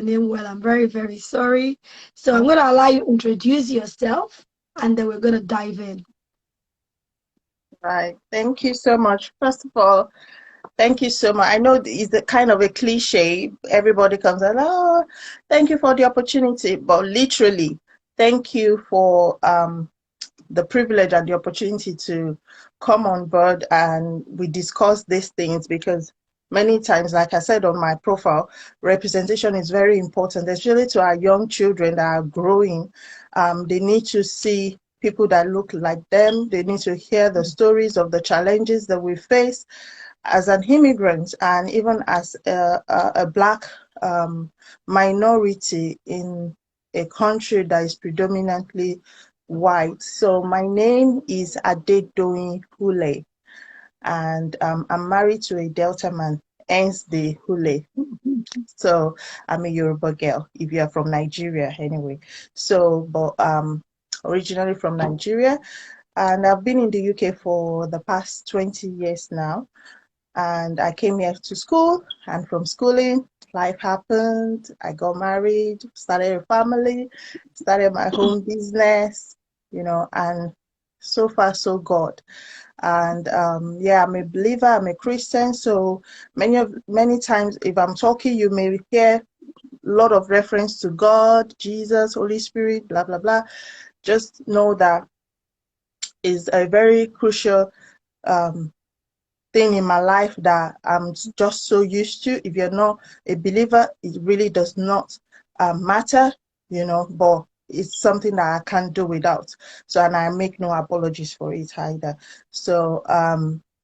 name well. I'm very, very sorry. So I'm going to allow you to introduce yourself, and then we're going to dive in. Right. Thank you so much. First of all, thank you so much. I know it's a kind of a cliche. Everybody comes and, oh, thank you for the opportunity. But literally, thank you for the privilege and the opportunity to come on board and we discuss these things, because many times, like I said on my profile, representation is very important, especially to our young children that are growing. They need to see people that look like them. They need to hear the stories of the challenges that we face as an immigrant, and even as a Black minority in a country that is predominantly white. So my name is Adedoyin, and I'm married to a Delta man, hence the Hule. So I'm a Yoruba girl, if you are from Nigeria anyway. So, but originally from Nigeria, and I've been in the UK for the past 20 years now. And I came here to school, and from schooling, life happened. I got married, started a family, started my own business, and so far so good. And yeah, I'm a believer, I'm a Christian. So many times if I'm talking, you may hear a lot of reference to God, Jesus, Holy Spirit, blah, blah, blah. Just know that is a very crucial thing in my life that I'm just so used to. If you're not a believer, it really does not matter, but it's something that I can't do without. So, and I make no apologies for it either. So,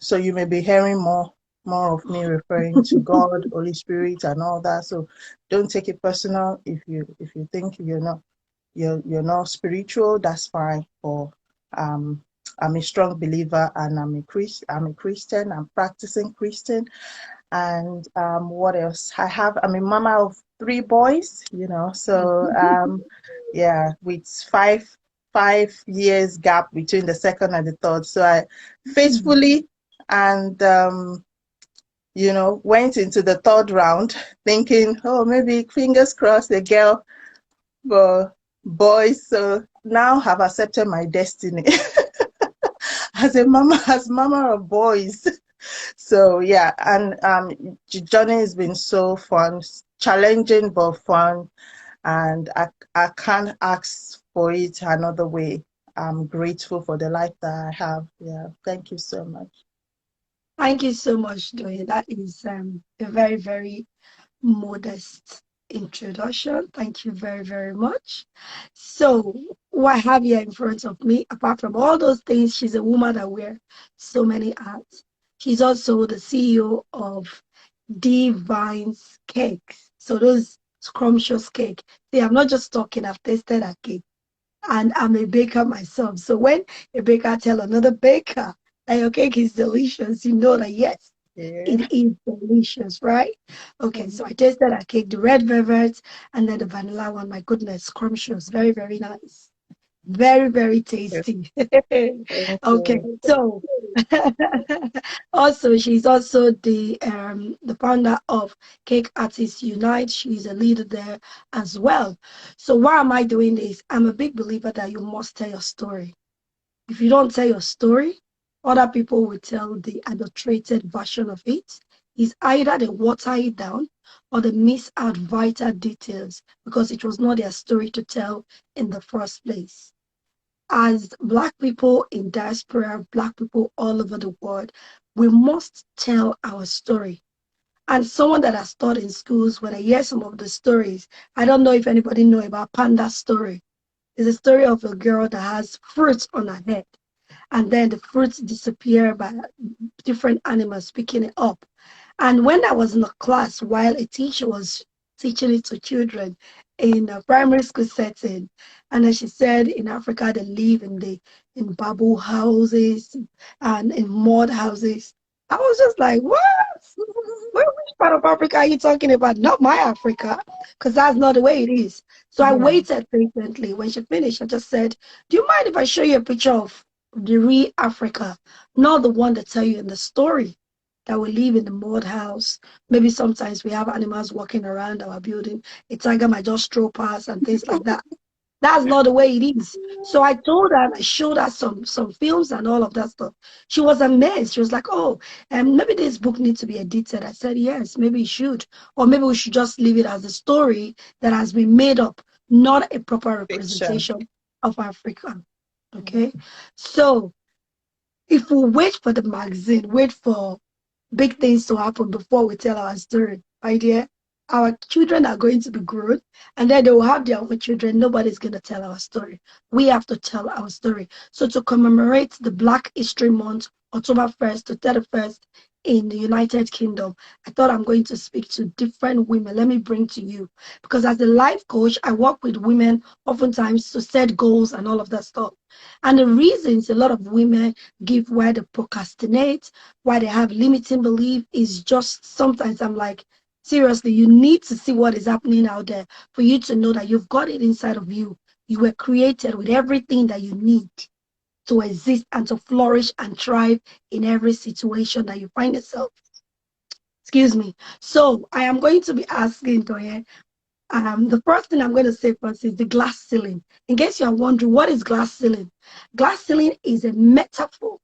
so you may be hearing more of me referring to God, Holy Spirit, and all that. So, don't take it personal. If you think you're not spiritual, that's fine. Or I'm a strong believer, and I'm a Christian. I'm practicing Christian. And what else? I'm a mama of 3 boys, so yeah, with five years gap between the second and the third. So I faithfully and went into the third round thinking, oh, maybe fingers crossed, a girl, but boys. So now have accepted my destiny. As mama of boys. So yeah, and the journey has been so fun, challenging but fun, and I can't ask for it another way. I'm grateful for the life that I have. Yeah, thank you so much. Thank you so much, Doyin. That is a very, very modest introduction. Thank you very, very much. So, what I have here in front of me, apart from all those things, she's a woman that wears so many hats. She's also the CEO of Divine's Cakes. So those scrumptious cake. See, I'm not just talking, I've tasted a cake. And I'm a baker myself. So when a baker tell another baker that your cake is delicious, you know that yes, Yeah. it is delicious, right? Okay, so I tasted a cake, the red velvet, and then the vanilla one. My goodness, scrumptious, very, very nice. Very, very tasty. Thank Okay, you. so also she's also the founder of Cake Artists Unite. She's a leader there as well. So why am I doing this? I'm a big believer that you must tell your story. If you don't tell your story, other people will tell the adulterated version of it. Is either they water it down or they miss out vital details because it was not their story to tell in the first place. As Black people in diaspora, Black people all over the world, we must tell our story. And someone that has taught in schools, when I hear some of the stories, I don't know if anybody know about Panda's story. It's a story of a girl that has fruits on her head, and then the fruits disappear by different animals picking it up. And when I was in a class while a teacher was teaching it to children in a primary school setting, and then she said in Africa they live in bamboo houses and in mud houses. I was just like, what? Which part of Africa are you talking about? Not my Africa, because that's not the way it is. So I waited patiently. When she finished, I just said, do you mind if I show you a picture of the real Africa, not the one they tell you in the story? that we live in the mud house. Maybe sometimes we have animals walking around our building. A tiger might just stroll past and things like that. That's not the way it is. So I told her and I showed her some films and all of that stuff. She was amazed. She was like, "Oh, maybe this book needs to be edited." I said, "Yes, maybe it should, or maybe we should just leave it as a story that has been made up, not a proper Fiction. representation of Africa." Okay, so if we wait for the magazine, wait for big things to happen before we tell our story. My dear, our children are going to be grown and then they will have their own children. Nobody's going to tell our story. We have to tell our story. So, to commemorate the Black History Month, October 1st to 31st in the United Kingdom, I thought I'm going to speak to different women. Let me bring to you because as a life coach, I work with women oftentimes to set goals and all of that stuff. And the reasons a lot of women give why they procrastinate, why they have limiting belief is just sometimes I'm like, seriously, you need to see what is happening out there for you to know that you've got it inside of you. You were created with everything that you need to exist and to flourish and thrive in every situation that you find yourself. Excuse me. So I am going to be asking Doyen. The first thing I'm going to say first is the glass ceiling. In case you're wondering, what is glass ceiling? Glass ceiling is a metaphor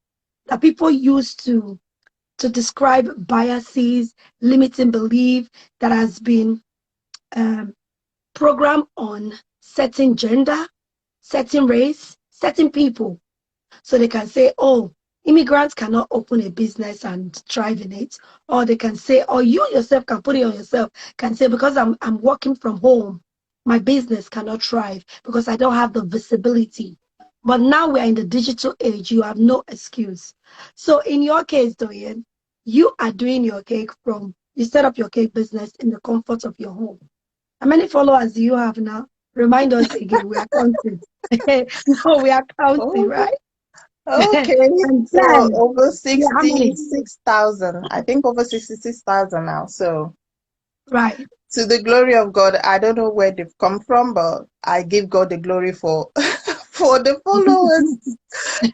that people use to describe biases, limiting belief that has been um, programmed on certain gender, certain race, certain people. So they can say, oh, immigrants cannot open a business and thrive in it. Or they can say, or you yourself can put it on yourself, can say, because I'm working from home, my business cannot thrive because I don't have the visibility. But now we're in the digital age, you have no excuse. So in your case, Doyen, you are doing your cake you set up your cake business in the comfort of your home. How many followers do you have now? Remind us again, we are counting. No, we are counting, Oh, right? okay. And So then, over yeah, how many? 66,000. I think over 66,000 now. So Right. to the glory of God, I don't know where they've come from, but I give God the glory for for the followers.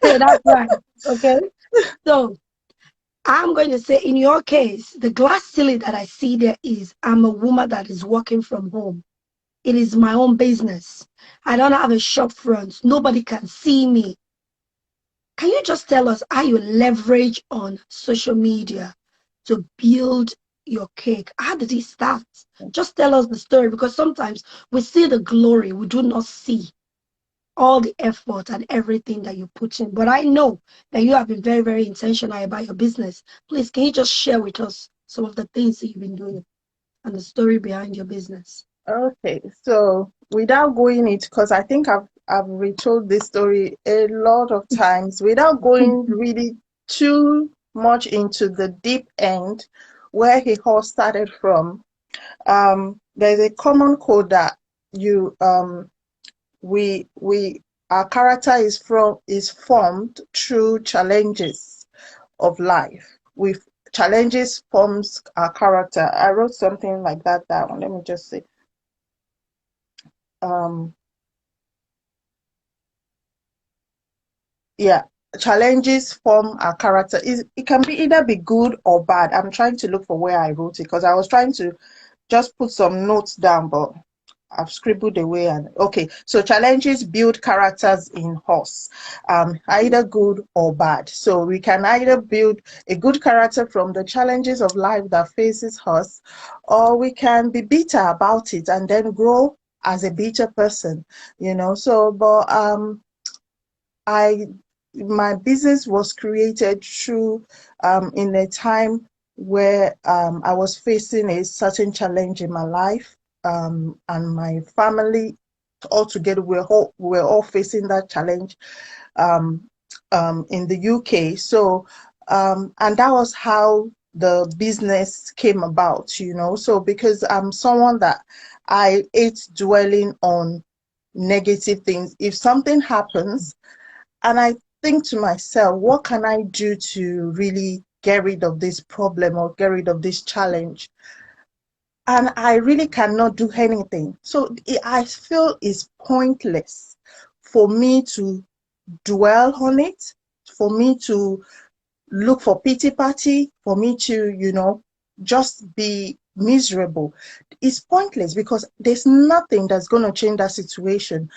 That's right. Okay. So I'm going to say, in your case, the glass ceiling that I see there is I'm a woman that is working from home. It is my own business. I don't have a shop front. Nobody can see me. Can you just tell us how you leverage on social media to build your cake? How did it start? Just tell us the story because sometimes we see the glory, we do not see all the effort and everything that you put in. But I know that you have been very, very intentional about your business. Please, can you just share with us some of the things that you've been doing and the story behind your business? Okay, so without going it, because I think I've retold this story a lot of times, without going really too much into the deep end where he all started from. There's a common code that you we our character is formed through challenges of life. With challenges forms our character. I wrote something like that down. Let me just say. Um, yeah, challenges form our character. It can be either be good or bad. I'm trying to look for where I wrote it because I was trying to just put some notes down, but I've scribbled away. And okay, so challenges build characters in us, either good or bad. So we can either build a good character from the challenges of life that faces us, or we can be bitter about it and then grow as a bitter person, So, but I my business was created through in a time where I was facing a certain challenge in my life, and my family altogether we're all facing that challenge um, in the UK. So and that was how the business came about, So because I'm someone that I hate dwelling on negative things. If something happens and I think to myself, what can I do to really get rid of this problem or get rid of this challenge? And I really cannot do anything. So I feel it's pointless for me to dwell on it, for me to look for pity party for me to, just be miserable. It's pointless because there's nothing that's going to change that situation.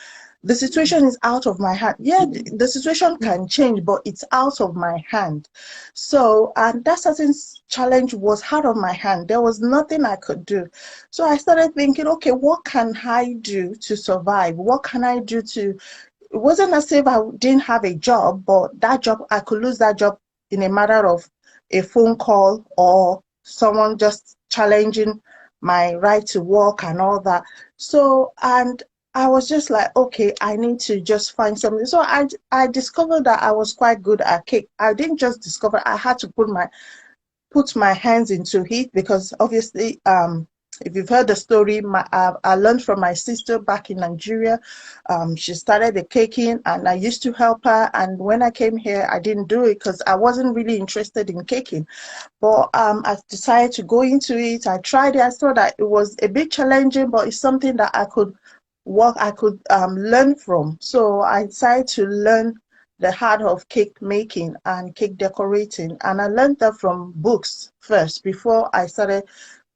The situation is out of my hand. Yeah, the situation can change, but it's out of my hand. So, and that certain challenge was out of my hand. There was nothing I could do. So I started thinking, okay, what can I do to survive? What can I do to, it wasn't as if I didn't have a job, but that job, I could lose that job in a matter of a phone call or someone just challenging my right to work and all that. So, and I was just like, okay, I need to just find something. So I discovered that I was quite good at cake. I didn't just discover, I had to put my hands into it because obviously, if you've heard the story, I learned from my sister back in Nigeria. She started the caking and I used to help her. And when I came here, I didn't do it because I wasn't really interested in caking. But I decided to go into it. I tried it. I saw that it was a bit challenging, but it's something that I could learn from. So I decided to learn the art of cake making and cake decorating. And I learned that from books first before I started,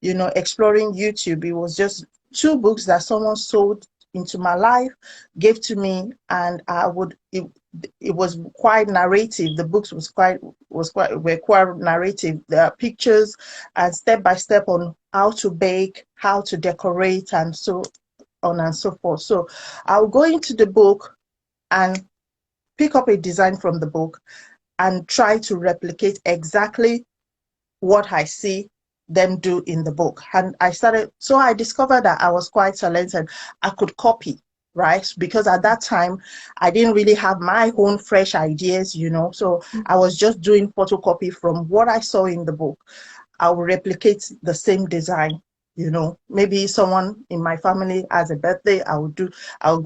exploring YouTube. It was just two books that someone sold into my life, gave to me, and it was quite narrative. The books were quite narrative. There are pictures and step by step on how to bake, how to decorate, and so on and so forth. So I'll go into the book and pick up a design from the book and try to replicate exactly what I see them do in the book. And so I discovered that I was quite talented. I could copy, right? Because at that time, I didn't really have my own fresh ideas, so I was just doing photocopy from what I saw in the book. I will replicate the same design. Maybe someone in my family has a birthday, I'll go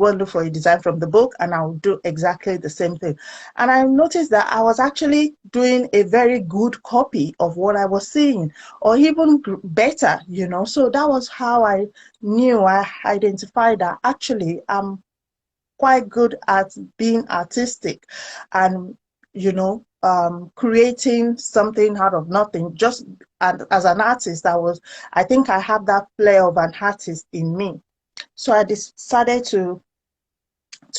and look for a design from the book and I'll do exactly the same thing. And I noticed that I was actually doing a very good copy of what I was seeing, or even better, So that was how I knew, I identified that actually I'm quite good at being artistic and creating something out of nothing. Just as an artist, I think I have that flair of an artist in me. So I decided to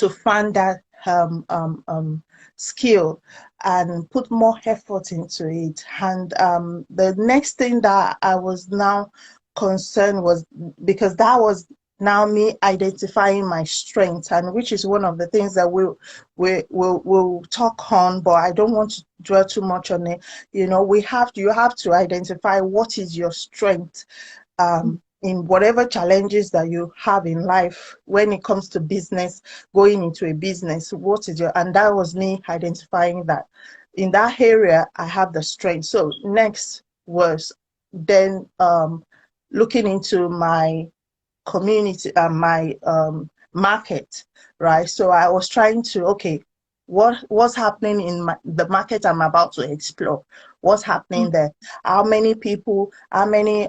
find that skill and put more effort into it. And the next thing that I was now concerned was, because that was now me identifying my strengths, and which is one of the things that we'll talk on, but I don't want to dwell too much on it. You have to identify what is your strength in whatever challenges that you have in life. When it comes to business, going into a business, and that was me identifying that in that area I have the strength. So next was then looking into my community and my market, right? So I was trying to, okay, what's happening in the market I'm about to explore? What's happening there? How many people, how many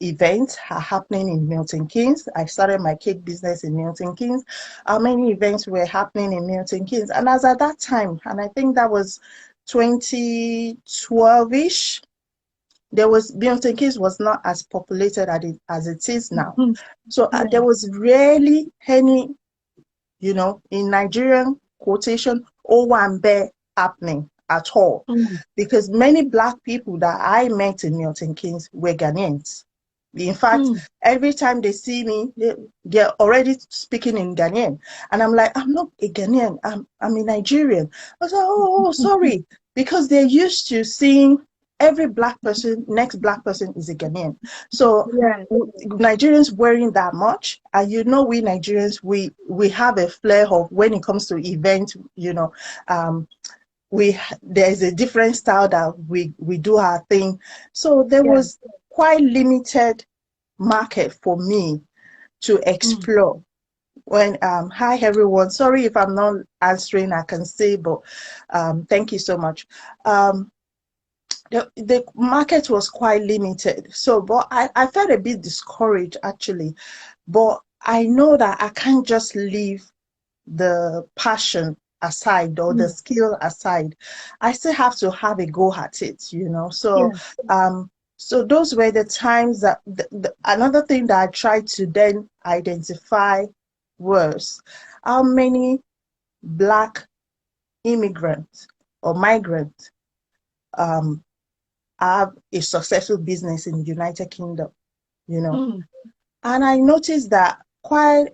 events are happening in Milton Keynes? I started my cake business in Milton Keynes. How many events were happening in Milton Keynes? And as at that time, and I think that was 2012-ish, Milton Keynes was not as populated as it is now. So there was rarely any, in Nigerian quotation, Owambe happening at all. Because many Black people that I met in Milton Keynes were Ghanaians. In fact, every time they see me, they're already speaking in Ghanaian. And I'm like, I'm not a Ghanaian, I'm a Nigerian. I was like, oh, sorry. Because they're used to seeing every next Black person is a Ghanaian. So Nigerians wearing that much, and we Nigerians, we have a flair of, when it comes to events, there's a different style that we do our thing. So there was quite limited market for me to explore. When hi everyone, sorry if I'm not answering, I can say, but thank you so much. The market was quite limited, so but I felt a bit discouraged actually, but I know that I can't just leave the passion aside or the Mm. skill aside, I still have to have a go at it, you know. So Yeah. um so those were the times that another thing that I tried to then identify was how many Black immigrants or migrants um have a successful business in the United Kingdom, you know. Mm. And I noticed that quite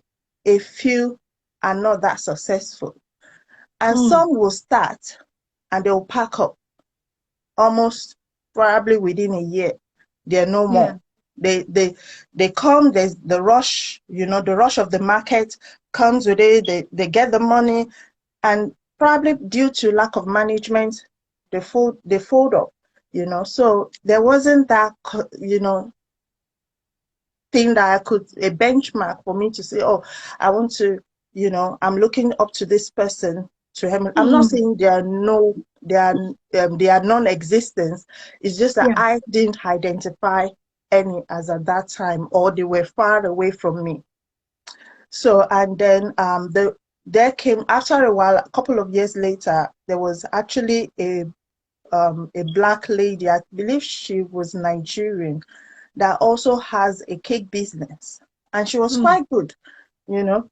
a few are not that successful. And Mm. some will start and they'll pack up almost probably within a year. They're no Yeah. more. They they they come, there's the rush, you know, the rush of the market comes with it, they get the money, and probably due to lack of management, they fold up, you know. So there wasn't that, you know, thing that I could, a benchmark for me to say, oh, I want to, you know, I'm looking up to this person to help me. I'm not Mm. saying they are non-existent. It's just that Yeah. I didn't identify any as at that time, or they were far away from me. So and then there came, after a while, a couple of years later, there was actually a Black lady, I believe she was Nigerian, that also has a cake business. And she was Mm. quite good, you know.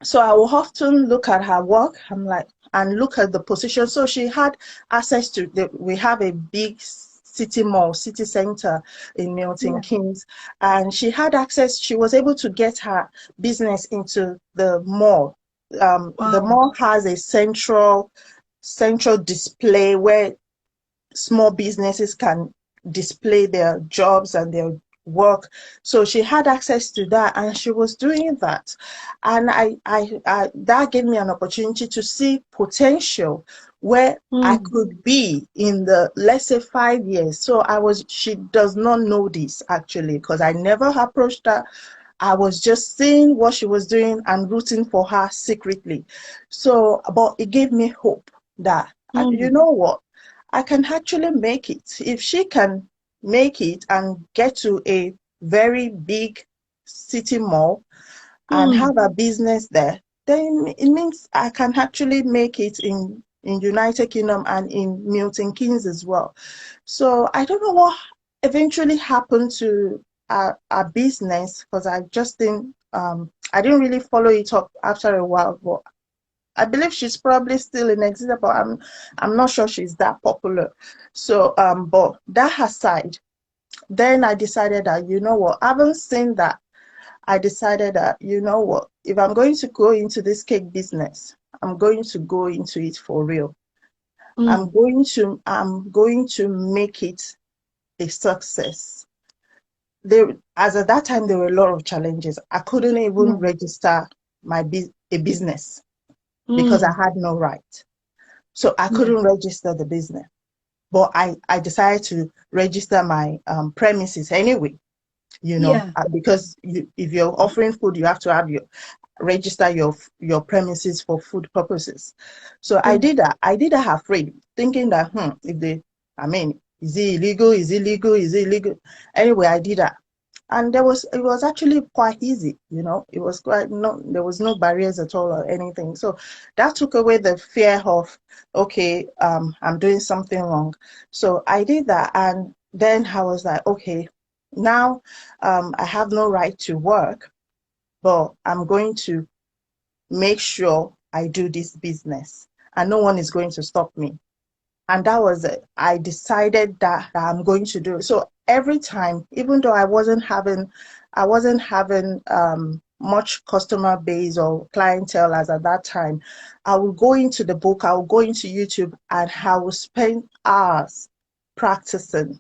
So I will often look at her work, I'm like, and look at the position. So she had access to we have a big city mall, city center in Milton Yeah. Keynes, and she had access, she was able to get her business into the mall. The Wow. mall has a central display where small businesses can display their jobs and their work. So she had access to that, and she was doing that. And I that gave me an opportunity to see potential where I Mm. could be in the, let's say, 5 years. So she does not know this actually, because I never approached her. I was just seeing what she was doing and rooting for her secretly. So, but it gave me hope that, you Mm. know what, I can actually make it. If she can make it and get to a very big city mall and Mm. have a business there, then it means I can actually make it in United Kingdom and in Milton Keynes as well. So I don't know what eventually happened to our business, because I didn't really follow it up after a while, but I believe she's probably still in existence, but I'm not sure she's that popular. So but that aside, then I decided that, you know what, having seen that, I decided that, you know what, if I'm going to go into this cake business, I'm going to go into it for real. Mm. I'm going to make it a success. As at that time, there were a lot of challenges. I couldn't even Yeah. register a business because I Mm. had no right. So I Yeah. couldn't register the business. But I decided to register my premises anyway, you know, Yeah. because if you're offering food, you have to have register your premises for food purposes. So I Yeah. did that. I did that afraid, thinking that if I mean, is it illegal? Is it legal? Is it illegal? Anyway, I did that. And it was actually quite easy, you know. It was quite no There was no barriers at all or anything. So that took away the fear of, okay, I'm doing something wrong. So I did that, and then I was like, okay, now I have no right to work, but I'm going to make sure I do this business, and no one is going to stop me. And that was it. I decided that I'm going to do it. So every time, even though I wasn't having much customer base or clientele as at that time, I will go into the book, I will go into YouTube, and I will spend hours practicing.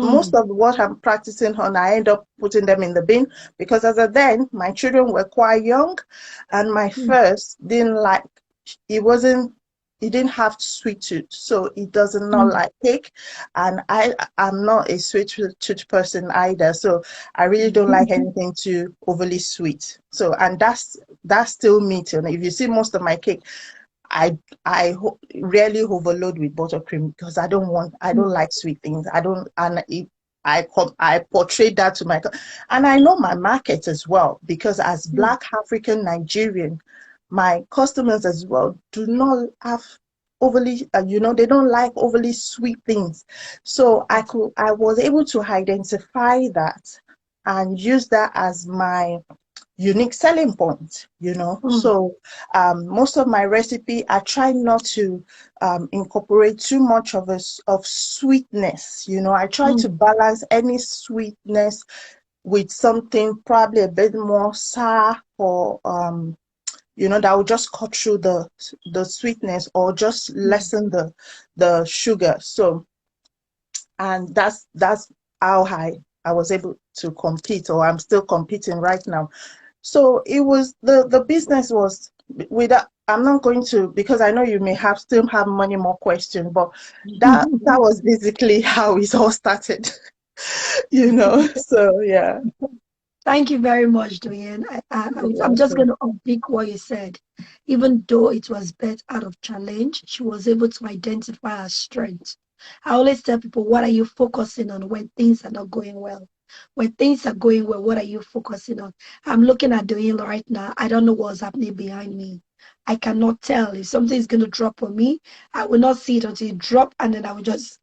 Most Mm. of what I'm practicing on, I end up putting them in the bin, because as of then, my children were quite young, and my Mm. first didn't like, he wasn't, he didn't have sweet tooth, so he does not Mm. like cake, and I'm not a sweet tooth person either, so I really don't like anything too overly sweet. So, and that's still me till now. If you see most of my cake, rarely overload with buttercream, because I don't like sweet things. I don't, and I portray that and I know my market as well, because as Yeah. Black African Nigerian, my customers as well do not have overly, they don't like overly sweet things. So I was able to identify that and use that as my unique selling point. Mm, So most of my recipe, I try not to incorporate too much of sweetness. I try to mm, balance any sweetness with something probably a bit more sour, or that will just cut through the sweetness, or just mm. lessen the sugar. So, and that's how I was able to compete, or I'm still competing right now. So it was the business was without. I'm not going to, because I know you may have still have many more questions, but that was basically how it all started. So yeah. Thank you very much, Doyen. You're I'm just going welcome. to unpick what you said. Even though it was birthed out of challenge, she was able to identify her strength. I always tell people, what are you focusing on when things are not going well? When things are going well, what are you focusing on? I'm looking at Doyen right now. I don't know what's happening behind me. I cannot tell if something is going to drop on me. I will not see it until it drop, and then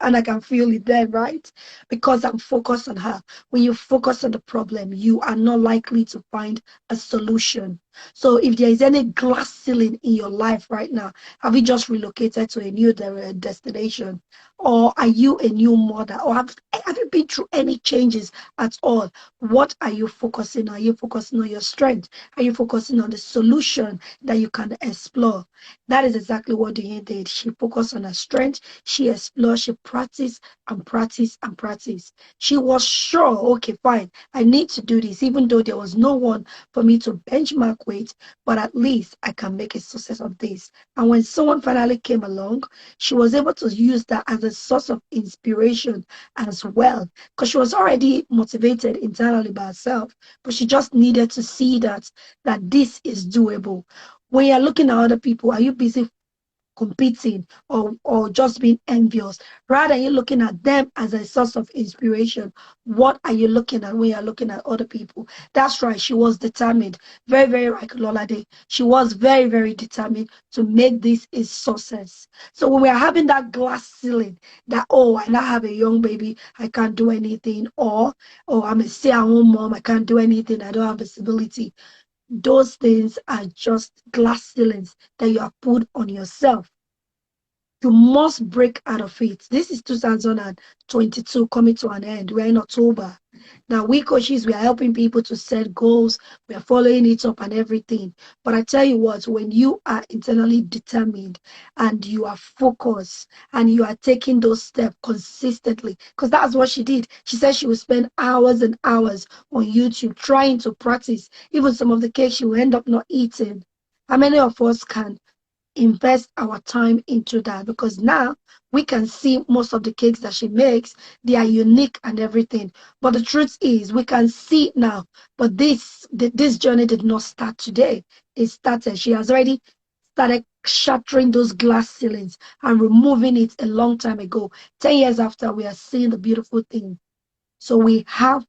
and I can feel it then, right? Because I'm focused on her. When you focus on the problem, you are not likely to find a solution. So if there is any glass ceiling in your life right now, have you just relocated to a new destination? Or are you a new mother? Or have you been through any changes at all? What are you focusing on? Are you focusing on your strength? Are you focusing on the solution that you can explore? That is exactly what Diane did. She focused on her strength. She explored, she practiced and practiced and practiced. She was sure, okay, fine, I need to do this, even though there was no one for me to benchmark with, but at least I can make a success of this. And when someone finally came along, she was able to use that as a source of inspiration as well, because she was already motivated internally by herself, but she just needed to see that this is doable. When you're looking at other people, are you busy competing or just being envious? Rather, you're looking at them as a source of inspiration. What are you looking at when you're looking at other people? That's right. She was determined. Very, very like Lolade. She was very, very determined to make this a success. So when we're having that glass ceiling that, oh, I now have a young baby, I can't do anything, or oh, I'm a stay-at-home mom, I can't do anything, I don't have visibility. Those things are just glass ceilings that you have put on yourself. You must break out of it. This is 2022 coming to an end. We're in October. Now, we coaches, we are helping people to set goals. We are following it up and everything. But I tell you what, when you are internally determined and you are focused and you are taking those steps consistently, because that's what she did. She said she would spend hours and hours on YouTube trying to practice. Even some of the cakes she will end up not eating. How many of us can invest our time into that? Because now we can see most of the cakes that she makes, they are unique and everything. But the truth is, we can see it now. But this journey did not start today. It started. She has already started shattering those glass ceilings and removing it a long time ago. 10 years after, we are seeing the beautiful thing. So we have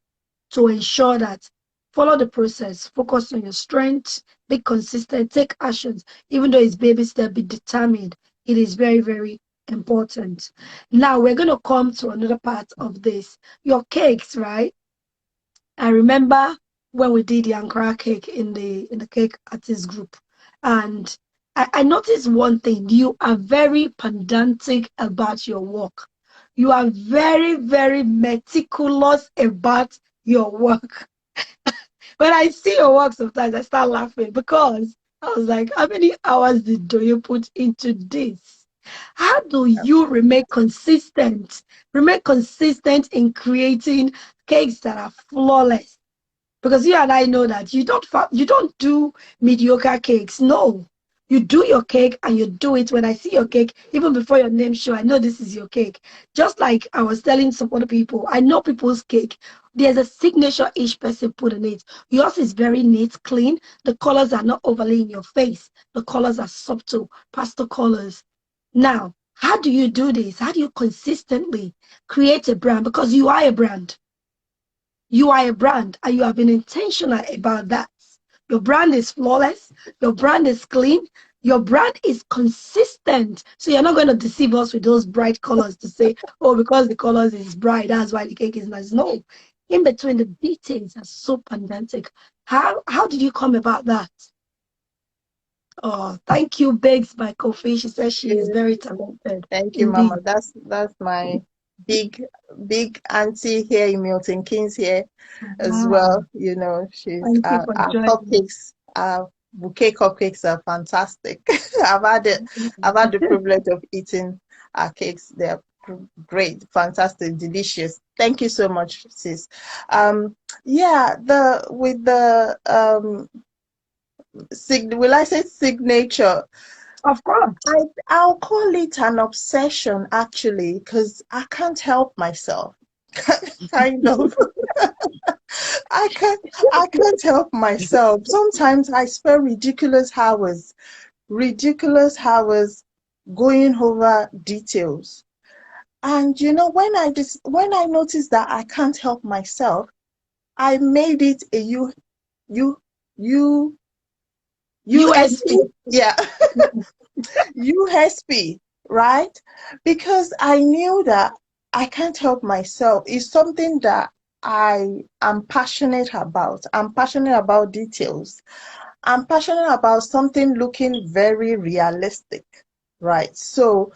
to ensure that follow the process, focus on your strengths, be consistent, take actions, even though it's baby step, be determined. It is very, very important. Now we're going to come to another part of this. Your cakes, right? I remember when we did the Ankara cake in the cake artist group, and I noticed one thing. You are very pedantic about your work. You are very, very meticulous about your work. When I see your work, sometimes I start laughing because I was like, how many hours do you put into this? How do you remain consistent? Remain consistent in creating cakes that are flawless, because you and I know that you don't do mediocre cakes. No, you do your cake and you do it. When I see your cake, even before your name show, I know this is your cake. Just like I was telling some other people, I know people's cake. There's a signature each person put in it. Yours is very neat, clean. The colors are not overly in your face. The colors are subtle, pastel colors. Now, how do you do this? How do you consistently create a brand? Because you are a brand, and you have been intentional about that. Your brand is flawless. Your brand is clean. Your brand is consistent. So you're not going to deceive us with those bright colors to say, oh, because the colors is bright, that's why the cake is nice. No. In between, the details are so pedantic. How did you come about that? Oh, thank you, Bakes by Kofi. She says she is very talented. Thank you, Mama. Indeed. That's my big big auntie here in Milton Keynes here as Wow. well. You know, she's Thank you for our joining. cupcakes, our bouquet cupcakes are fantastic. I've had the privilege of eating our cakes. They're great, fantastic, delicious. Thank you so much, sis. Yeah, the with the will I say signature? Of course. I'll call it an obsession actually, because I can't help myself. Kind of. I can't I can't help myself. Sometimes I spend ridiculous hours going over details. And you know, when I noticed that I can't help myself, I made it a you you USP. USP. Yeah. USP, right? Because I knew that I can't help myself. It's something that I am passionate about. I'm passionate about details. I'm passionate about something looking very realistic, right? So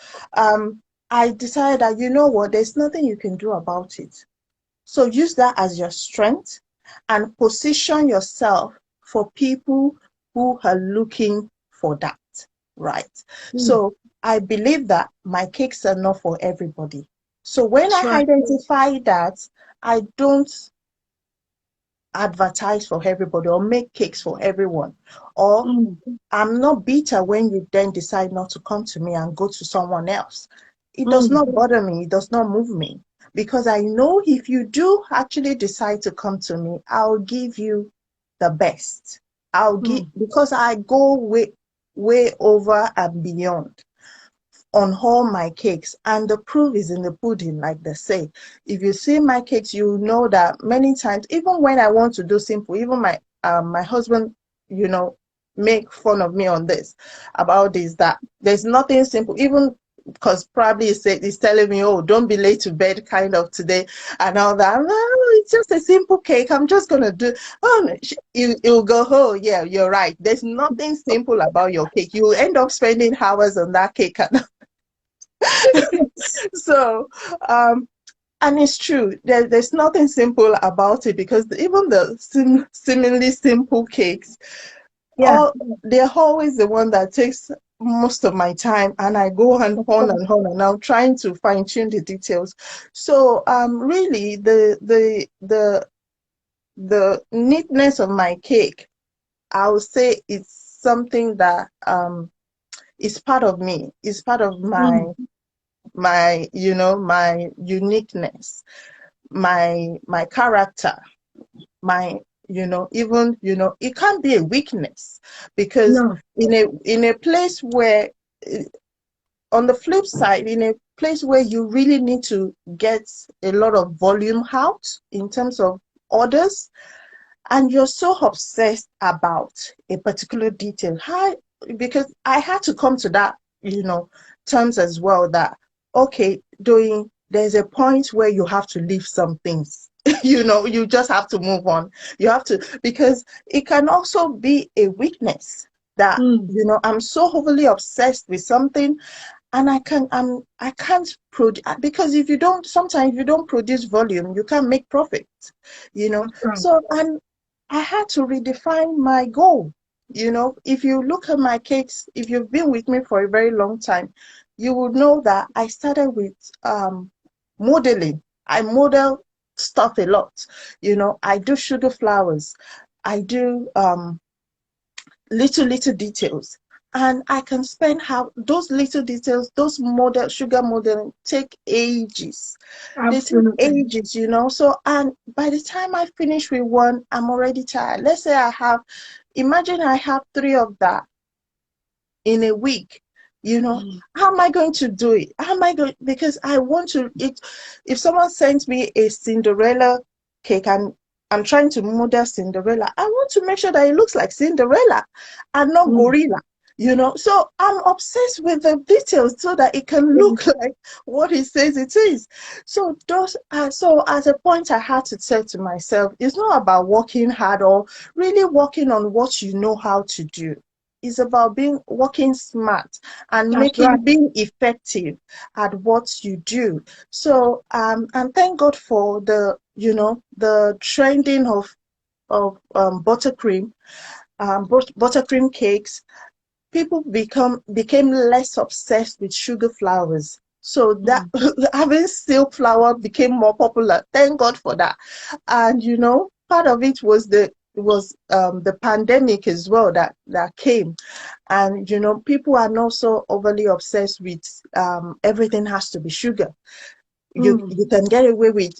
I decided that, you know what, there's nothing you can do about it. So use that as your strength and position yourself for people who are looking for that, right? Mm, So I believe that my cakes are not for everybody. So when that's I right. identify that, I don't advertise for everybody or make cakes for everyone. Or Mm, I'm not bitter when you then decide not to come to me and go to someone else. It does mm, not bother me, it does not move me, because I know if you do actually decide to come to me, I'll give you the best. I'll give, mm. because I go way over and beyond on all my cakes, and the proof is in the pudding, like they say. If you see my cakes, you know that many times, even when I want to do simple, even my husband, you know, make fun of me on this, about this, that there's nothing simple, even because probably he's telling me, oh, don't be late to bed kind of today and all that. Oh, it's just a simple cake, I'm just gonna do. Oh, you'll go, oh yeah, you're right, there's nothing simple about your cake. You end up spending hours on that cake. So, and it's true. There's nothing simple about it, because even the seemingly simple cakes, Yeah, all they're always the one that takes most of my time, and I go on of course. and I'm trying to fine tune the details. So, really, the neatness of my cake, I would say it's something that is part of me. It's part of Mm, my my uniqueness, my character, my even it can't be a weakness, because no, in a place where on the flip side, in a place where you really need to get a lot of volume out in terms of orders, and you're so obsessed about a particular detail, how, because I had to come to that terms as well, that okay, doing there's a point where you have to leave some things. You just have to move on. You have to, because it can also be a weakness that mm, I'm so overly obsessed with something, and I can't produce, because if you don't, sometimes if you don't produce volume, you can't make profit. that's right. So, and I had to redefine my goal. If you look at my cakes, if you've been with me for a very long time, you would know that I started with modeling. I model stuff a lot. I do sugar flowers. I do little details, and I can spend how those little details, those sugar modeling take ages. They take Absolutely. ages. So, and by the time I finish with one, I'm already tired. Let's say imagine I have three of that in a week. Mm, How am I going to do it? How am I going, because I want to it. If someone sends me a Cinderella cake, and I'm trying to model Cinderella. I want to make sure that it looks like Cinderella and not Mm. gorilla, you know. So I'm obsessed with the details so that it can Yeah. look like what it says it is. So those so at a point I had to say to myself, it's not about working hard or really working on what you know how to do. It's about being working smart and That's right. making being effective at what you do. So and thank God for the, you know, the trending of buttercream, buttercream cakes. People became less obsessed with sugar flowers. So that Mm. having silk flower became more popular. Thank God for that. And you know, part of it was the pandemic as well that came. And you know, people are not so overly obsessed with everything has to be sugar. Mm. You can get away with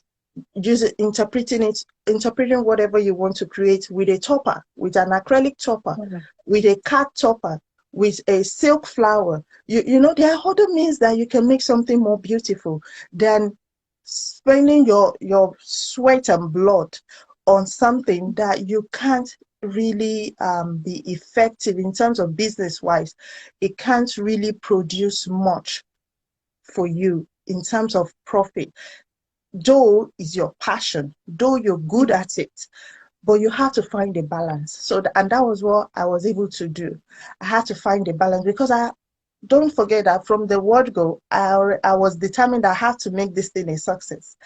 just interpreting whatever you want to create with a topper, with an acrylic topper, Mm. with a card topper, with a silk flower. You know, there are other means that you can make something more beautiful than spending your sweat and blood on something that you can't really be effective in terms of business wise. It can't really produce much for you in terms of profit, though is your passion, though you're good Yeah. at it, but you have to find a balance. So, and that was what I was able to do. I had to find a balance because I don't forget that from the word go, I was determined I have to make this thing a success.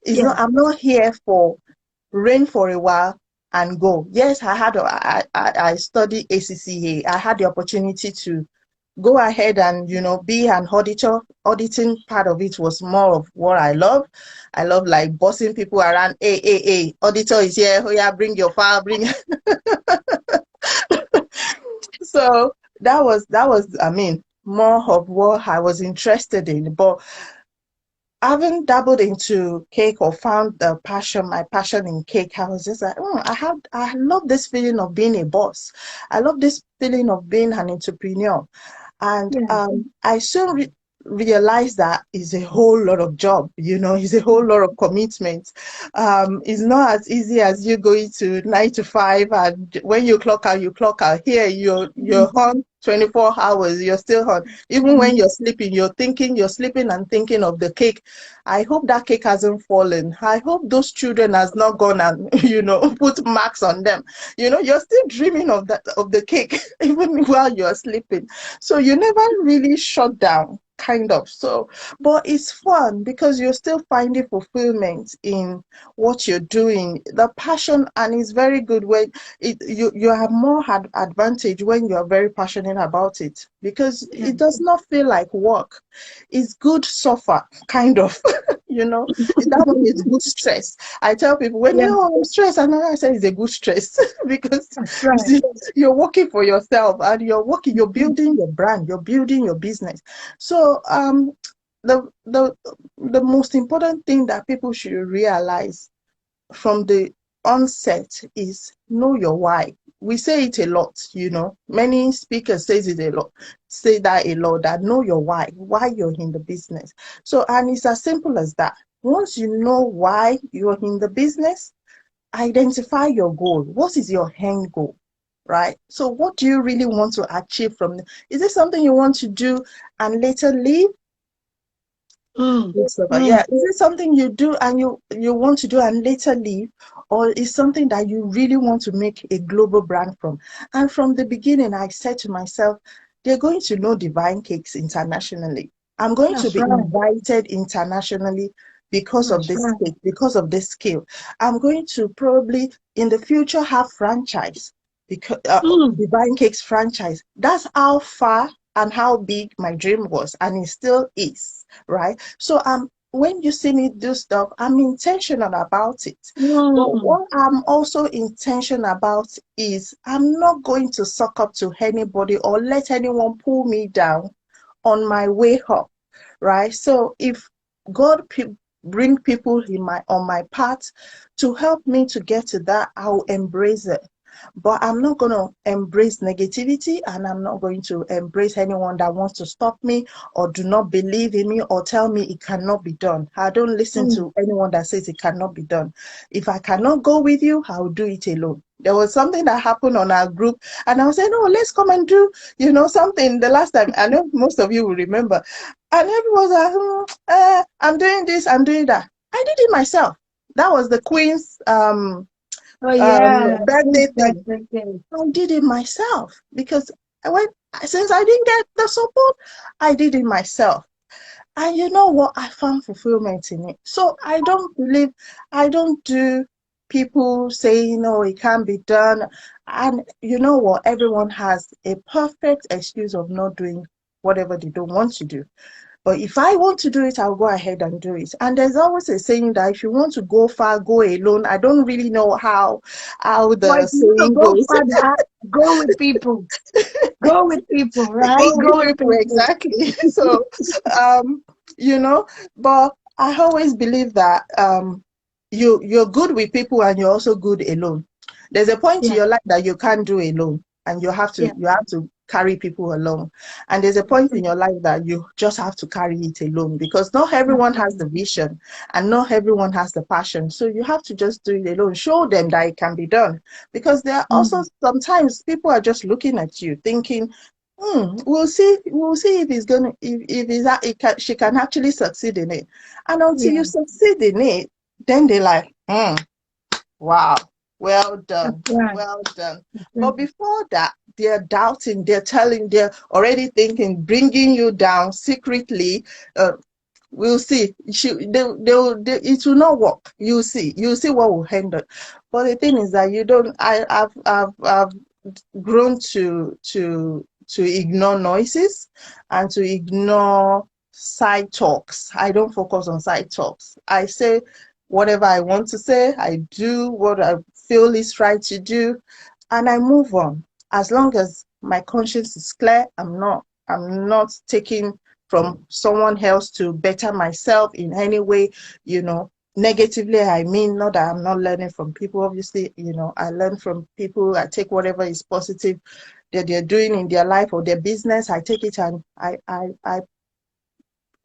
It's not, Yeah. I'm not here for reign for a while and go. Yes, I studied ACCA. I had the opportunity to go ahead and, you know, be an auditor. Auditing part of it was more of what I love. I love like bossing people around. Hey, auditor is here. Oh yeah, bring your file, bring. So that was I mean more of what I was interested in. But having dabbled into cake or found my passion in cake, I was just like, I love this feeling of being a boss. I love this feeling of being an entrepreneur. And Yeah. I soon realized that is a whole lot of job, you know, it's a whole lot of commitment. It's not as easy as you going to 9 to 5 and when you clock out, you clock out. Here, you're Mm. on 24 hours, you're still on. Even when Mm. you're sleeping, you're sleeping and thinking of the cake. I hope that cake hasn't fallen. I hope those children has not gone and, you know, put marks on them. You know, you're still dreaming of the cake, even while you're sleeping. So you never really shut down, kind of. So, but it's fun because you're still finding fulfillment in what you're doing, the passion, and it's very good when you have more advantage when you're very passionate about it because Yeah. it does not feel like work. It's good suffer, kind of. You know, that one is good stress. I tell people when Yeah. you know I'm stressed, and I say it's a good stress because That's you right. see, you're working for yourself and you're Mm. building your brand, you're building your business. So the the the most important thing that people should realize from the onset is know your why. We say it a lot, you know. Many speakers say that a lot, that know your why you're in the business. So and it's as simple as that. Once you know why you're in the business, identify your goal. What is your end goal? Right? So what do you really want to achieve from it? Is it something you want to do and later leave? Mm. Yeah, Mm. is it something you do and you want to do and later leave, or is something that you really want to make a global brand from? And from the beginning, I said to myself, they're going to know Divine Cakes internationally. I'm going to That's be right. invited internationally because of That's this right. cake, because of this skill. I'm going to probably in the future have franchise because Mm. Divine Cakes franchise. That's how far and how big my dream was, and it still is, right? So when you see me do stuff, I'm intentional about it. But Mm. what I'm also intentional about is I'm not going to suck up to anybody or let anyone pull me down on my way up, right? So if God bring people in my on my path to help me to get to that, I'll embrace it. but I'm not going to embrace negativity, and I'm not going to embrace anyone that wants to stop me or do not believe in me or tell me it cannot be done. I don't listen Mm. to anyone that says it cannot be done. If I cannot go with you, I'll do it alone. There was something that happened on our group, and I was saying, "No, let's come and do, something." The last time, I know most of you will remember, and everyone was like, "I'm doing this, I'm doing that." I did it myself. That was the Queen's Oh yeah, birthday Queen's thing. birthday. I did it myself because when since I didn't get the support, I did it myself. And you know what? I found fulfillment in it. So I don't do people saying, no, it can't be done. And you know what? Everyone has a perfect excuse of not doing whatever they don't want to do. But if I want to do it, I'll go ahead and do it. And there's always a saying that if you want to go far, go alone. I don't really know how But the if you want to saying go goes. further, go with people. Go with people, right? Go with Go with people, people. exactly. So, um, you know, but I always believe that you're good with people and you're also good alone. There's a point in Yeah, your life that you can't do alone, and yeah. you have to carry people along. And there's a point in Mm. your life that you just have to carry it alone, because not everyone has Absolutely. the vision and not everyone has the passion. So you have to just do it alone. Show them that it can be done, because there are also Mm. sometimes people are just looking at you thinking, we'll see if he's gonna if he's a- he can, she can actually succeed in it. And until Yeah, you succeed in it, then they're like, wow, well that's done, right. well done. That's But right. before that, they're doubting, they're already thinking, bringing you down secretly. uh, we'll see. It will not work. You'll see what will handle. But the thing is that you don't. I've grown to ignore noises and to ignore side talks. I don't focus on side talks. I say whatever I want to say. I do what I feel is right to do, and I move on. As long as my conscience is clear, I'm not taking from someone else to better myself in any way, negatively. I mean, not that I'm not learning from people. Obviously, I learn from people. I take whatever is positive that they're doing in their life or their business. I take it and I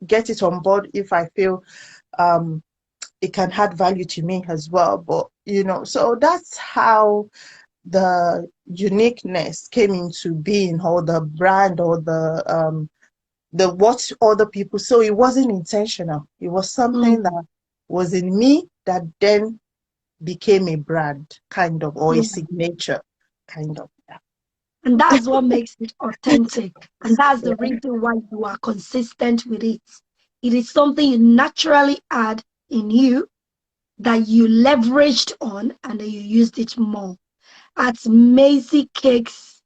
get it on board if I feel um, it can add value to me as well. But, so that's how the uniqueness came into being, or the brand, or the what other people. So it wasn't intentional. It was something Mm. that was in me that then became a brand, kind of, or a Yeah. signature, kind of. And that's what makes it authentic. And that's the Yeah. reason why you are consistent with it. It is something you naturally add in you that you leveraged on and then you used it more. At Macy Cakes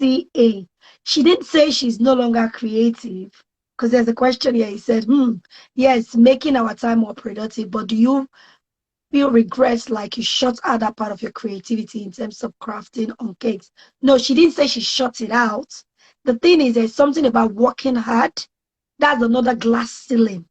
CA, she didn't say she's no longer creative, because there's a question here. He said, yes, making our time more productive, but do you feel regrets like you shut out that part of your creativity in terms of crafting on cakes? No, she didn't say she shut it out. The thing is, there's something about working hard. That's another glass ceiling.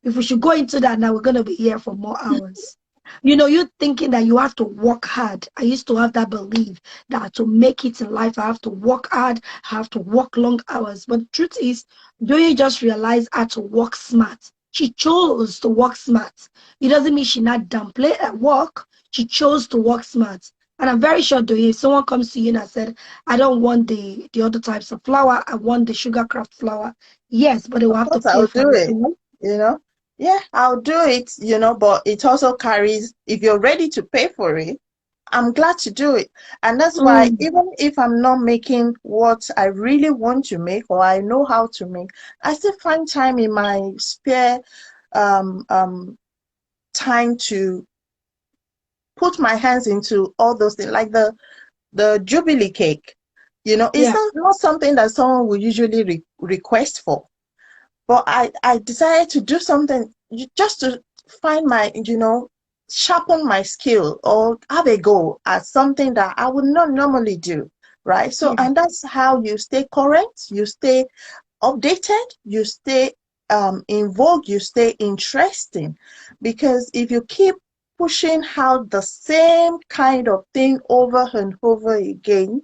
If we should go into that now, we're going to be here for more hours. You thinking that you have to work hard. I used to have that belief that to make it in life, I have to work hard, I have to work long hours. But the truth is, do you just realize how to work smart? She chose to work smart. It doesn't mean she not downplay at work. She chose to work smart. And I'm very sure, do if someone comes to you and said, I don't want the other types of flour, I want the sugar craft flour. Yes, but they will Of have to course, pay I'll for do it. it, you know. Yeah, I'll do it, but it also carries, if you're ready to pay for it, I'm glad to do it. And that's why, Mm, even if I'm not making what I really want to make or I know how to make, I still find time in my spare um, um, time to put my hands into all those things, like the Jubilee cake. It's yeah. not something that someone will usually request for. But I decided to do something just to find sharpen my skill or have a go at something that I would not normally do, right? So, Yeah. and that's how you stay current, you stay updated, you stay in vogue, you stay interesting. Because if you keep pushing out the same kind of thing over and over again,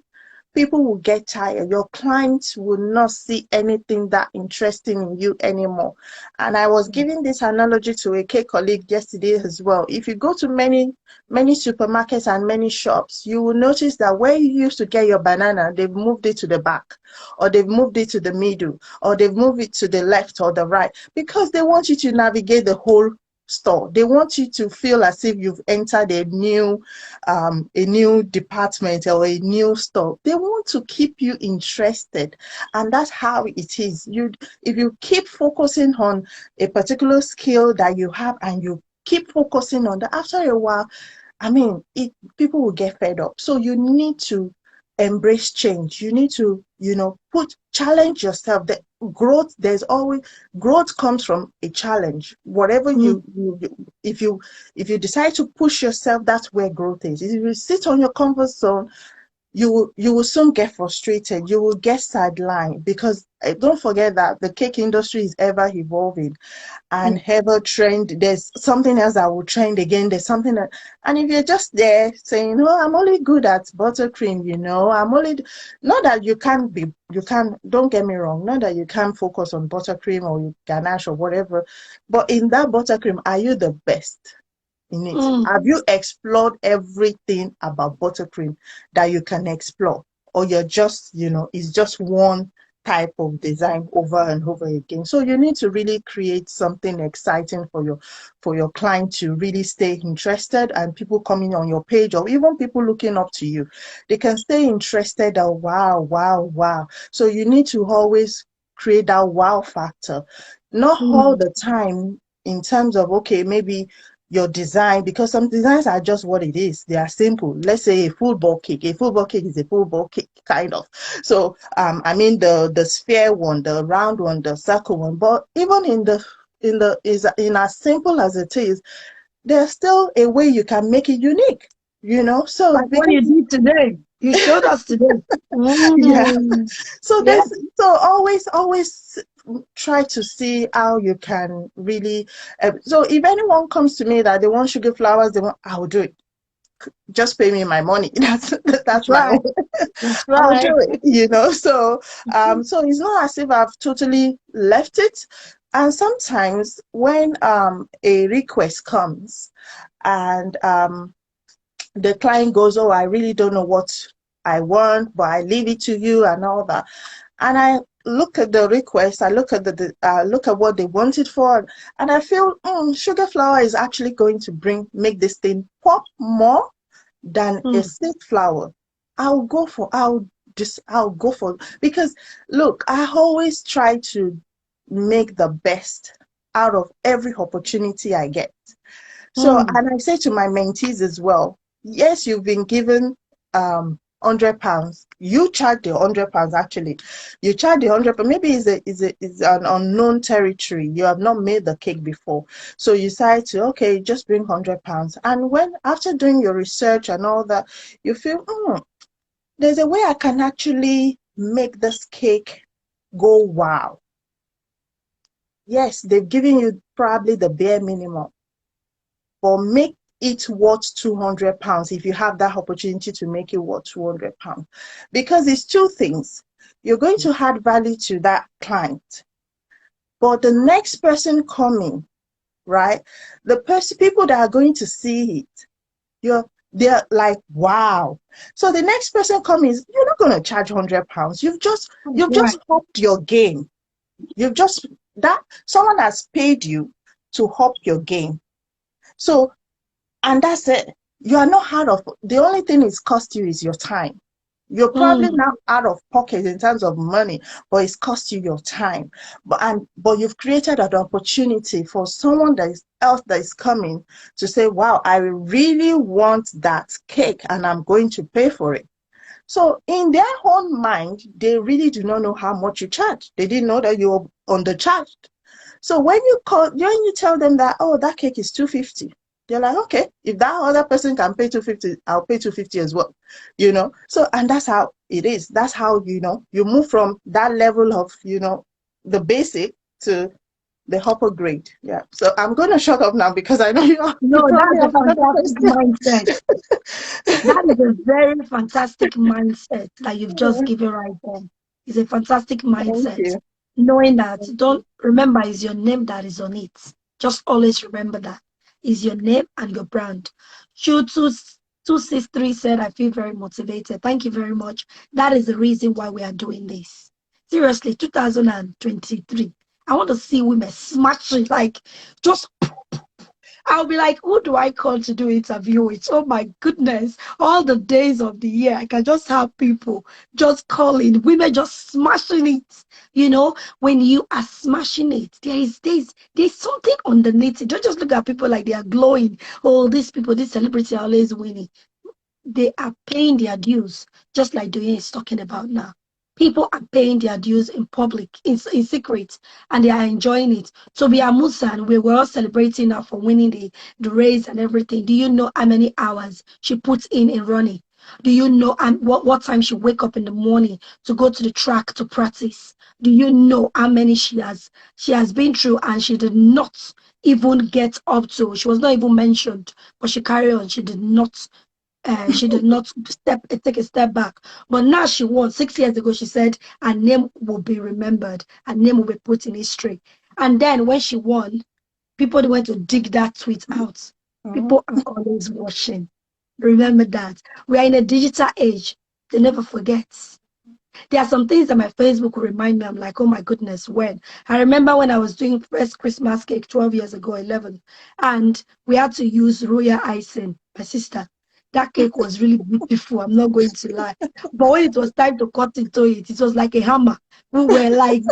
people will get tired. Your clients will not see anything that interesting in you anymore. And I was giving this analogy to a K colleague yesterday as well. If you go to many supermarkets and many shops, you will notice that where you used to get your banana, they've moved it to the back, or they've moved it to the middle, or they've moved it to the left or the right, because they want you to navigate the whole store. They want you to feel as if you've entered a new department or a new store. They want to keep you interested, and that's how it is. If you keep focusing on a particular skill that you have, and you keep focusing on that, after a while, I mean, people will get fed up. So you need to embrace change. You need to, challenge yourself. The growth, there's always growth comes from a challenge. Whatever Mm, if you decide to push yourself, that's where growth is. If you sit on your comfort zone, you will soon get frustrated. You will get sidelined, because don't forget that the cake industry is ever evolving and mm, ever trend. There's something else that will trend again. There's something that, and if you're just there saying, "Oh, I'm only good at buttercream," I'm only, not that you can. Don't get me wrong. Not that you can't focus on buttercream or ganache or whatever, but in that buttercream, are you the best in it? mm, Have you explored everything about buttercream that you can explore? Or you're just, it's just one type of design over and over again. So you need to really create something exciting for your client to really stay interested, and people coming on your page, or even people looking up to you, they can stay interested. Oh, wow, wow, wow. So you need to always create that wow factor. Not all mm. the time in terms of, okay, maybe your design, because some designs are just what it is. They are simple. Let's say a football cake. A football cake is a football cake, kind of. So I mean the sphere one, the round one, the circle one. But even in as simple as it is, there's still a way you can make it unique. So Like what you because did today. You showed us today. yeah, Mm, so yeah, always try to see how you can really. So if anyone comes to me that they want sugar flowers, I will do it. Just pay me my money. That's that's my right. own. That's I'll right. do it. So it's not as if I've totally left it. And sometimes when a request comes, and the client goes, "Oh, I really don't know what I want, but I leave it to you," and all that. And I look at the request, I look at look at what they want it for, and I feel sugar flour is actually going to make this thing pop more than a Mm, seed flour. I'll go for, because look, I always try to make the best out of every opportunity I get. So, mm, and I say to my mentees as well, yes, you've been given £100. You charge the £100 actually. You charge the 100, but maybe is an unknown territory. You have not made the cake before. So you decide to, okay, just bring £100. And when after doing your research and all that, you feel, there's a way I can actually make this cake go wow. Yes, they've given you probably the bare minimum, but make it worth £200 if you have that opportunity to make it worth £200. Because it's two things. You're going to add value to that client, but the next person coming, right? People that are going to see it, they're like, wow. So the next person coming, you're not going to charge £100. that's You've right. just upped your game. You've just that Someone has paid you to up your game. So, and that's it. You are not out of, the only thing it's cost you is your time. You're probably Mm, not out of pocket in terms of money, but it's cost you your time. But you've created an opportunity for someone that is coming to say, "Wow, I really want that cake, and I'm going to pay for it." So in their own mind, they really do not know how much you charge. They didn't know that you're undercharged. So when you tell them that, "Oh, that cake is 250," they're like, "Okay, if that other person can pay 250, I'll pay 250 as well." So, and that's how it is. That's how, you move from that level of, the basic to the upper grade. Yeah. So I'm going to shut up now because I know No, you probably that's a have another fantastic question. mindset. That is a very fantastic mindset that you've just given right there. It's a fantastic Thank mindset. you. Knowing that, Thank you. don't remember, it's your name that is on it. Just always remember that. Is your name and your brand. Chu263 said, I feel very motivated. Thank you very much. That is the reason why we are doing this. Seriously, 2023. I want to see women smashing, like, just I'll be like, who do I call to do interview with? Oh my goodness. All the days of the year, I can just have people just calling, women just smashing it. When you are smashing it, there's something underneath it. Don't just look at people like they are glowing. Oh, these people, these celebrities are always winning. They are paying their dues, just like Doyin is talking about now. People are paying their dues in public, in secret, and they are enjoying it. So we are Musa, and we were all celebrating her for winning the race and everything. Do you know how many hours she puts in running? Do you know what time she wake up in the morning to go to the track to practice? Do you know how many she has been through, and she did not even get up to? She was not even mentioned, but she carried on. She did not take a step back. But now she won. 6 years ago, she said her name will be remembered, her name will be put in history. And then when she won, people went to dig that tweet out. Mhm. People are always watching. Remember that. We are in a digital age. They never forget. There are some things that my Facebook will remind me. I'm like, oh my goodness, when? I remember when I was doing first Christmas cake 12 years ago, 11, and we had to use royal icing. My sister, that cake was really beautiful. I'm not going to lie. But when it was time to cut into it, it was like a hammer. We were like,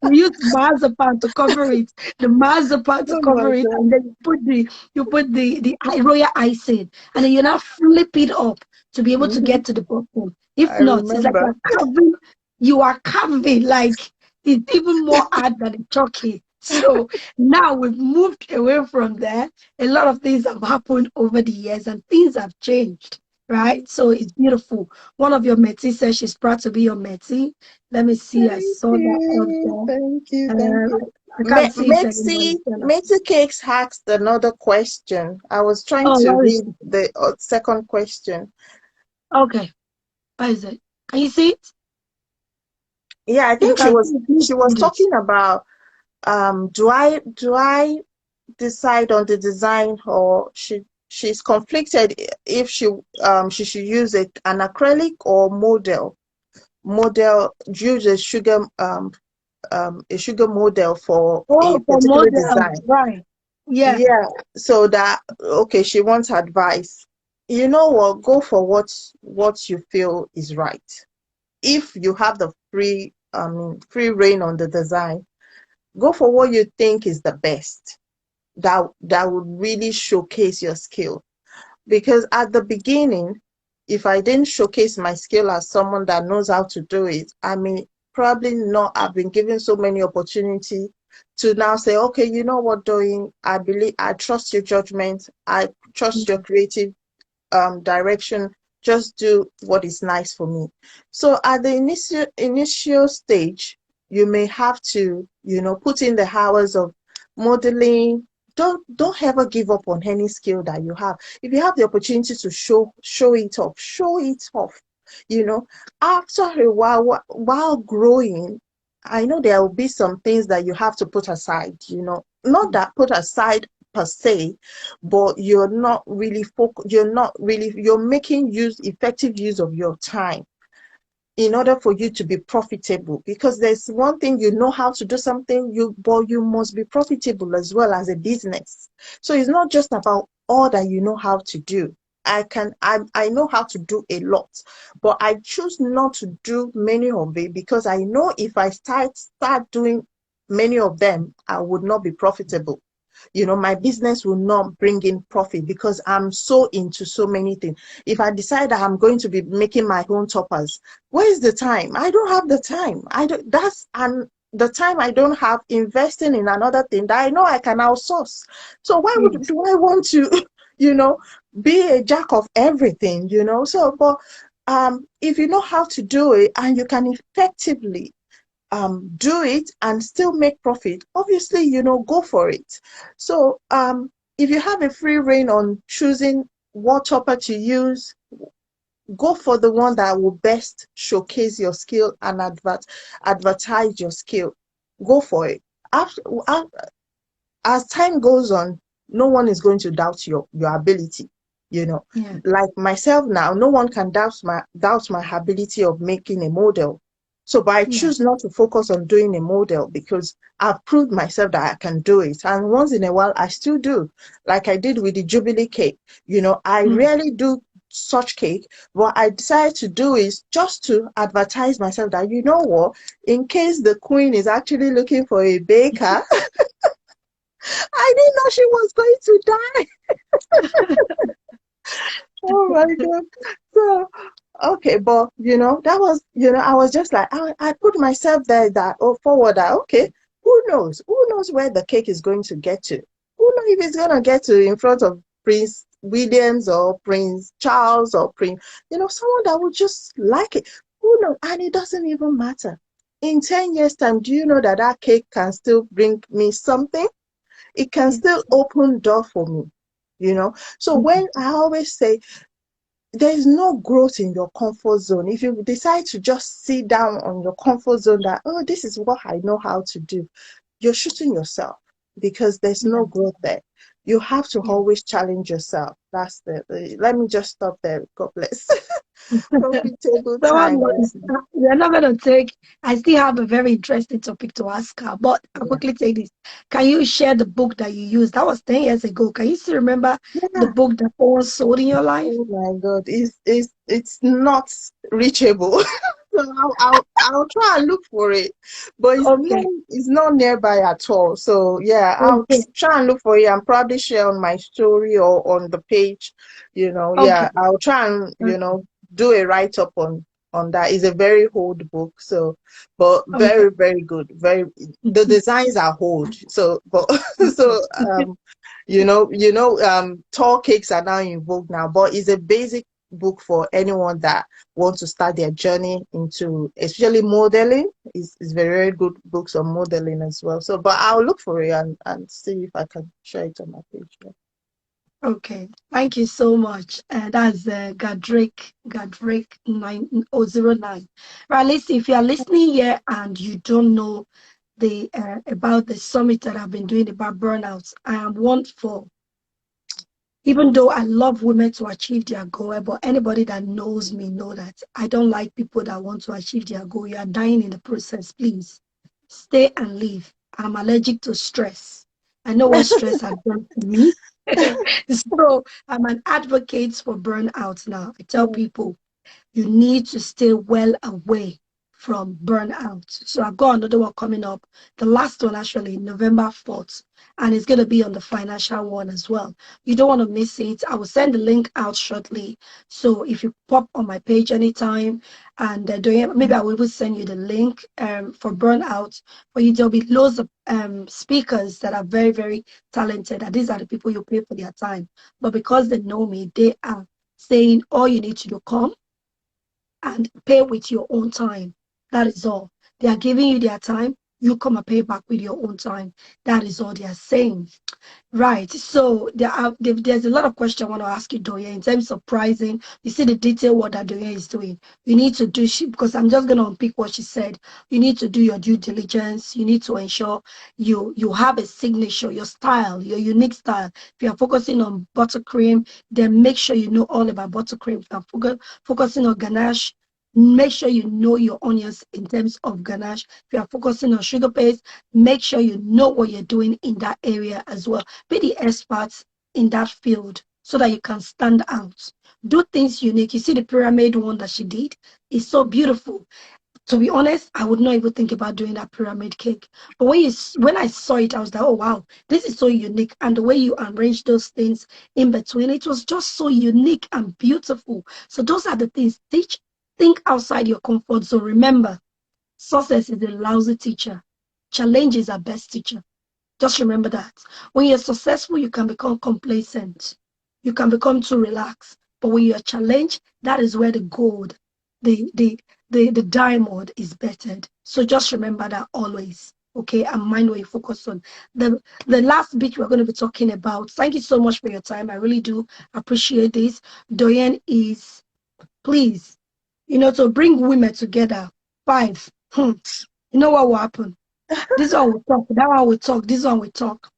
we used marzipan to cover it, the marzipan to Oh my cover it, God. and then you put the royal icing, and then you now flip it up to be able to Mhm. get to the bottom. If I not, it's like remember. you are carving like it's even more hard than a turkey. So now we've moved away from there. A lot of things have happened over the years, and things have changed. Right, so it's beautiful. One of your Métis says she's proud to be your Métis. Let me see. I Thank saw that up you. there. Thank you. Thank you. I can't see if anybody's Metsi, gonna. Metsi Cakes asked another question. I was trying Oh, to where is read it? the second question. Okay, where is it? Can you see it? Yeah, I If you think can see it, please she was read it. talking about do I decide on the design, or she's conflicted if she should use an acrylic or model use a sugar model for a Oh, for particular models, design. right? Yeah. Yeah, so that okay, she wants advice. You know what? Go for what you feel is right. If you have the free reign on the design, go for what you think is the best. That would really showcase your skill. Because at the beginning, if I didn't showcase my skill as someone that knows how to do it, I mean, probably not have been given so many opportunity to now say, okay, you know what, Doing, I trust your judgment, I trust your Mm. creative direction, just do what is nice for me. So at the initial stage, you may have to, put in the hours of modeling. Don't ever give up on any skill that you have. If you have the opportunity to show it off, show it off. You know, After a while growing, I know there will be some things that you have to put aside, not that put aside per se, but you're making effective use of your time in order for you to be profitable, because there's one thing, how to do something, but you must be profitable as well as a business. So it's not just about all that you know how to do. I know how to do a lot, but I choose not to do many of it because I know if I start doing many of them, I would not be profitable. My business will not bring in profit because I'm so into so many things. If I decide that I'm going to be making my own toppers, where is the time? I don't have the time. I don't that's and the time I don't have investing in another thing that I know I can outsource. So why would Yes. do I want to, you know, be a jack of everything? So but if you know how to do it and you can effectively do it and still make profit, obviously, go for it. So if you have a free reign on choosing what topper to use, go for the one that will best showcase your skill and advertise your skill. Go for it. After, as time goes on, no one is going to doubt your ability. You know, Yeah. like myself now, no one can doubt my ability of making a model. So, but I Yeah. choose not to focus on doing a model because I've proved myself that I can do it. And once in a while, I still do, like I did with the Jubilee cake. I Mm. rarely do such cake. What I decided to do is just to advertise myself that, what, in case the queen is actually looking for a baker, I didn't know she was going to die. Oh my God. So, okay, but that was, I was just like, I put myself there that, oh, forward that, okay, who knows? Who knows where the cake is going to get to? Who knows if it's going to get to in front of Prince Williams or Prince Charles or Prince, someone that would just like it. Who knows? And it doesn't even matter. In 10 years' time, do you know that that cake can still bring me something? It can still Yes. open door for me. So Mm. when I always say there is no growth in your comfort zone, if you decide to just sit down on your comfort zone that, oh, this is what I know how to do, you're shooting yourself because there's Yeah. no growth there. You have to Yeah. always challenge yourself. That's let me just stop there. God bless. Profitable Someone time. was, we're not going to take, I still have a very interesting topic to ask her, but I'll Yeah. quickly say this. Can you share the book that you used? That was 10 years ago. Can you still remember the Yeah. book that almost sold in your life? Oh my God, it's not reachable. So I'll try and look for it, but Okay. it's not nearby at all. So yeah, I'll Okay. try and look for it and probably share on my story or on the page. Okay. Yeah, I'll try and do a write up on that. It's a very old book, so but Okay. very very good. Very the designs are old, so but Okay. so tall cakes are now in vogue now, but it's a basic book for anyone that wants to start their journey into, especially modeling. Is very, very good books on modeling as well. So, but I'll look for it and see if I can share it on my page. Yeah. Okay, thank you so much. That's Gadrick 9009. Right, listen, if you are listening here and you don't know the about the summit that I've been doing about burnouts, I am one for, even though I love women to achieve their goal, but anybody that knows me know that I don't like people that want to achieve their goal. You are dying in the process. Please stay and live. I'm allergic to stress. I know what stress has done to me. So I'm an advocate for burnout now. I tell Mm. people you need to stay well away from burnout. So I've got another one coming up, the last one actually, November 4th, and it's going to be on the financial one as well. You don't want to miss it. I will send the link out shortly. So if you pop on my page anytime, and maybe I will even send you the link for burnout. For you, there'll be loads of speakers that are very, very talented, and these are the people you pay for their time. But because they know me, they are saying all you need to do, come and pay with your own time. That is all. They are giving you their time. You come and pay back with your own time. That is all they are saying. Right. So there's a lot of questions I want to ask you, Doya, in terms of pricing. You see the detail what that Doya is doing. You need to do because I'm just gonna unpick what she said. You need to do your due diligence. You need to ensure you have a signature, your style, your unique style. If you're focusing on buttercream, then make sure you know all about buttercream. If you're focusing on ganache, make sure you know your onions in terms of ganache. If you're focusing on sugar paste, make sure you know what you're doing in that area as well. Be the experts in that field so that you can stand out. Do things unique. You see the pyramid one that she did is so beautiful. To be honest, I would not even think about doing that pyramid cake. But when I saw it, I was like, oh wow, this is so unique. And the way you arrange those things in between, it was just so unique and beautiful. So those are the things. Think outside your comfort zone. Remember, success is a lousy teacher. Challenge is our best teacher. Just remember that. When you're successful, you can become complacent. You can become too relaxed. But when you're challenged, that is where the gold the the the diamond is bettered. So just remember that always. Okay, and mind what you focus on. The last bit we're going to be talking about. Thank you so much for your time. I really do appreciate this. Doyen is please, to bring women together. Five. You know what will happen? This one will talk, that one will talk, this one will talk.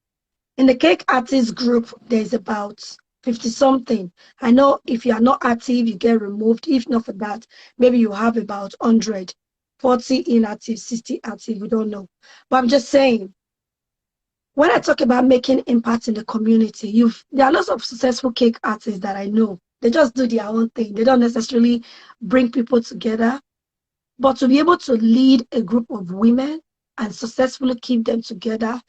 In the cake artist group, there's about 50 something. I know if you are not active, you get removed. If not for that, maybe you have about 100, 40 inactive, 60 active. We don't know. But I'm just saying, when I talk about making impact in the community, there are lots of successful cake artists that I know. They just do their own thing. They don't necessarily bring people together. But to be able to lead a group of women and successfully keep them together,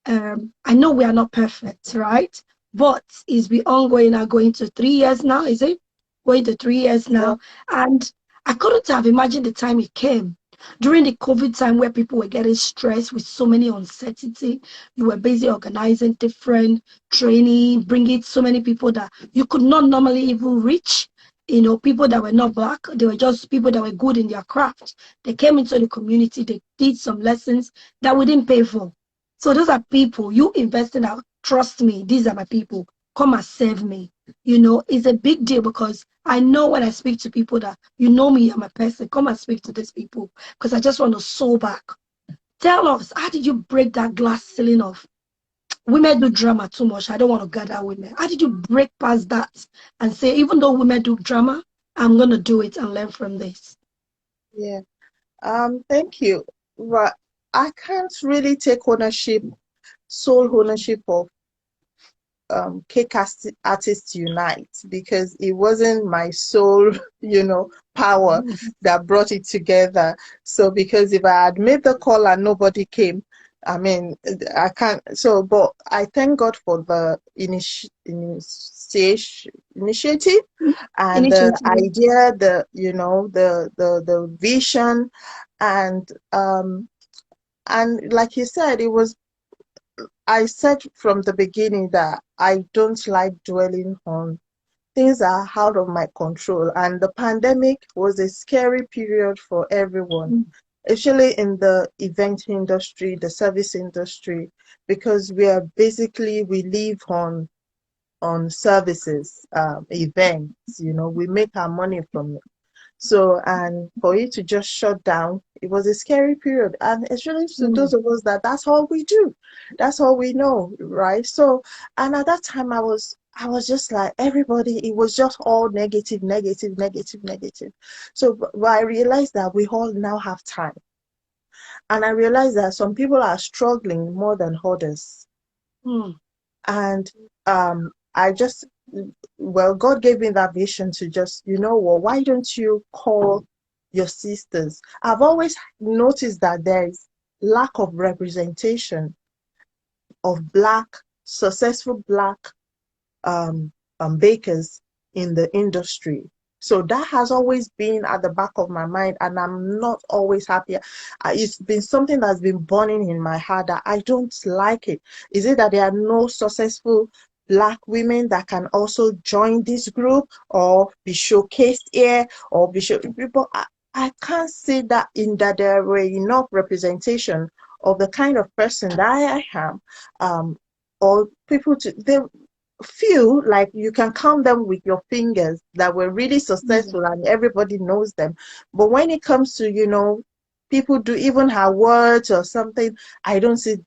I know we are not perfect, right? But it's been ongoing now, going to 3 years now, is it? Going to 3 years Yeah. now. And I couldn't have imagined the time it came. During the COVID time where people were getting stressed with so many uncertainty, you were busy organizing different training, bringing so many people that you could not normally even reach. People that were not black, they were just people that were good in their craft. They came into the community, they did some lessons that we didn't pay for. So those are people you invest in out. Trust me, these are my people. Come and serve me. It's a big deal because I know when I speak to people that me, I'm a person. Come and speak to these people because I just want to sow back. Tell us, how did you break that glass ceiling of women do drama too much? I don't want to gather women. How did you break past that and say, even though women do drama, I'm gonna do it and learn from this? Yeah. Thank you. But I can't really take sole ownership of Cake Artists Unite because it wasn't my sole, power that brought it together. So because if I had made the call and nobody came, I mean, I can't. So, but I thank God for the initiative and the Initiative. idea, the vision, and like you said, I said from the beginning that I don't like dwelling on things that are out of my control. And the pandemic was a scary period for everyone, especially in the event industry, the service industry, because we live on services, events, we make our money from it. So, and for it to just shut down, it was a scary period. And especially to those of us that's all we do. That's all we know, right? So, and at that time I was just like everybody, it was just all negative, negative, negative, negative. So, but I realized that we all now have time. And I realized that some people are struggling more than others. Mm. And I just, well, God gave me that vision to just, well, why don't you call your sisters? I've always noticed that there is lack of representation of successful Black um, bakers in the industry. So that has always been at the back of my mind, and I'm not always happy. It's been something that's been burning in my heart that I don't like it. Is it that there are no successful Black women that can also join this group or be showcased here or be show? But I can't say that there were enough representation of the kind of person that I am, or people they few, like you can count them with your fingers, that were really Mm. successful and everybody knows them. But when it comes to, people do even have words or something, I don't see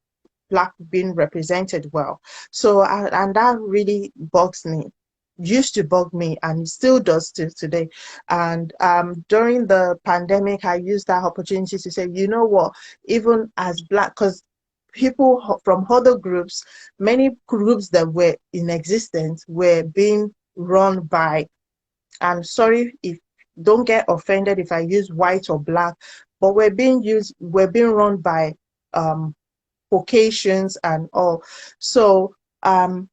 Black being represented well. So, and that really bugs me. Used to bug me and it still does to today. And during the pandemic, I used that opportunity to say, you know what, even as Black, because people from other groups, many groups that were in existence were being run by, I'm sorry if, don't get offended if I use white or Black, but we're being run by um, Caucasians and all. So, and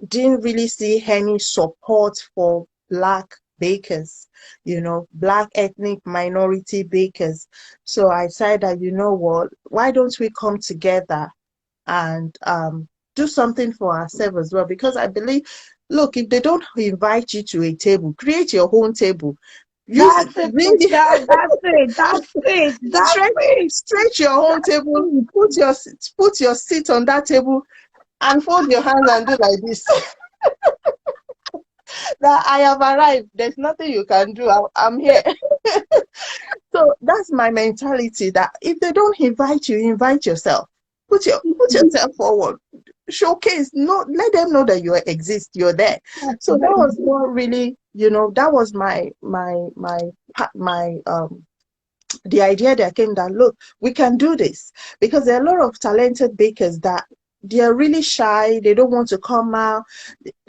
didn't really see any support for Black bakers, Black ethnic minority bakers. So I decided that, you know what, why don't we come together and do something for ourselves as well? Because I believe, look, if they don't invite you to a table, create your own table. Use That's it, really Michelle. That's it. That's it. That's stretch it. stretch your own That's table, it. put your seat on that table and fold your hands and do like this. That I have arrived. There's nothing you can do. I'm here. So that's my mentality, that if they don't invite you, invite yourself. Put yourself forward. Showcase. No, let them know that you exist. You're there. That's So that very was good. what really, that was my the idea that came, that look, we can do this, because there are a lot of talented bakers that they are really shy, they don't want to come out,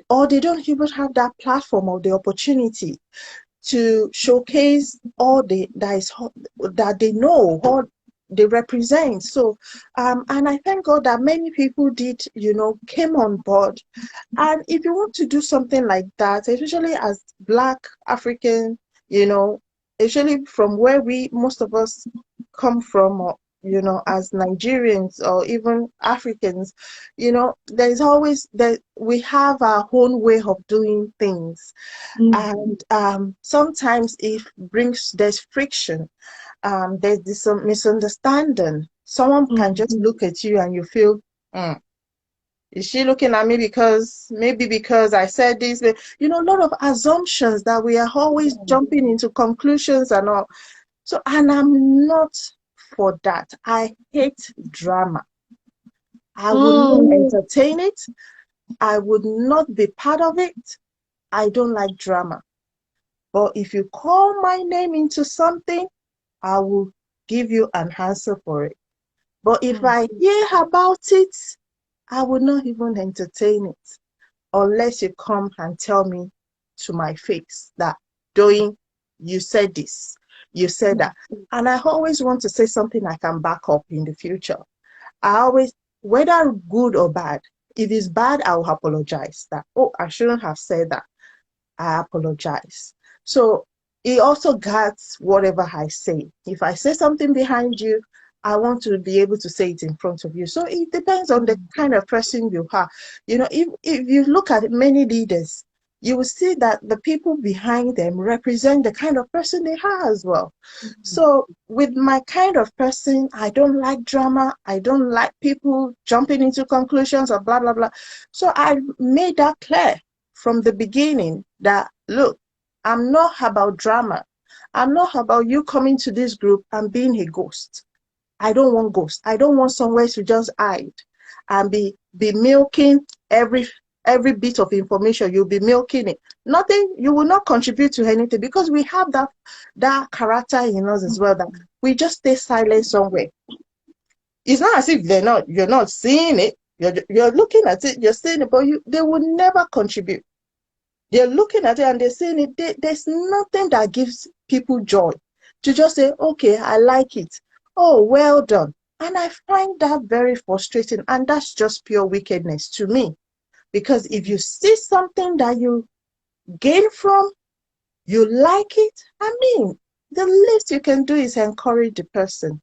or they don't even have that platform or the opportunity to showcase all that they know, what they represent. So and I thank God that many people did, came on board. And if you want to do something like that, especially as Black African, you know, especially from where most of us come from, or, as Nigerians or even Africans, there's always that we have our own way of doing things. Mm, And sometimes there's friction, there's this misunderstanding. Someone can mm, just look at you and you feel, "Hmm, is she looking at me because I said this?" A lot of assumptions that we are always mm, jumping into conclusions and all. So, and I'm not for that. I hate drama. I would not mm, entertain it. I would not be part of it. I don't like drama. But if you call my name into something, I will give you an answer for it. But if mm, I hear about it, I will not even entertain it, unless you come and tell me to my face that, Doyin, you said this, you said mm, that. And I always want to say something I can back up in the future. I always, whether good or bad, if it's bad, I will apologize. That, oh, I shouldn't have said that. I apologize. So it also guards whatever I say. If I say something behind you, I want to be able to say it in front of you. So it depends on the mm, kind of person you are. If you look at many leaders, you will see that the people behind them represent the kind of person they are as well. mm, So with my kind of person, I don't like drama. I don't like people jumping into conclusions or blah, blah, blah. So I made that clear from the beginning that, look, I'm not about drama. I'm not about you coming to this group and being a ghost. I don't want ghosts. I don't want somewhere to just hide and be milking every bit of information. You'll be milking it. Nothing, you will not contribute to anything, because we have that character in us as well, that we just stay silent somewhere. It's not as if you're not seeing it. You're looking at it, you're seeing it, but they will never contribute. They're looking at it and they're saying it. There's nothing that gives people joy to just say, okay, I like it. Oh, well done. And I find that very frustrating. And that's just pure wickedness to me. Because if you see something that you gain from, you like it, I mean, the least you can do is encourage the person.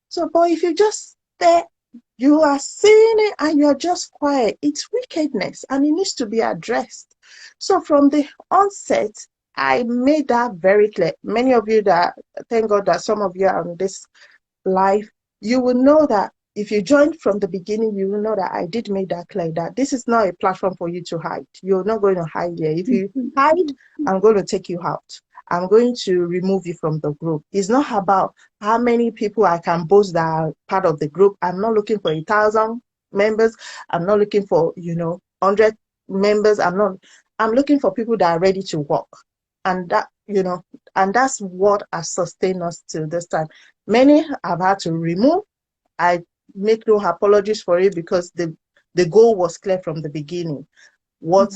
So, but if you just stare, you are seeing it and you're just quiet, it's wickedness and it needs to be addressed. So from the onset, I made that very clear. Many of you that, thank God that some of you are on this life, you will know that if you joined from the beginning, you will know that I did make that clear, that this is not a platform for you to hide. You're not going to hide here. If you hide, I'm going to take you out. I'm going to remove you from the group. It's not about how many people I can boast that are part of the group. I'm not looking for 1,000 members. I'm not looking for, 100 members. I'm looking for people that are ready to work. And and that's what has sustained us till this time. Many have had to remove. I make no apologies for it, because the goal was clear from the beginning. What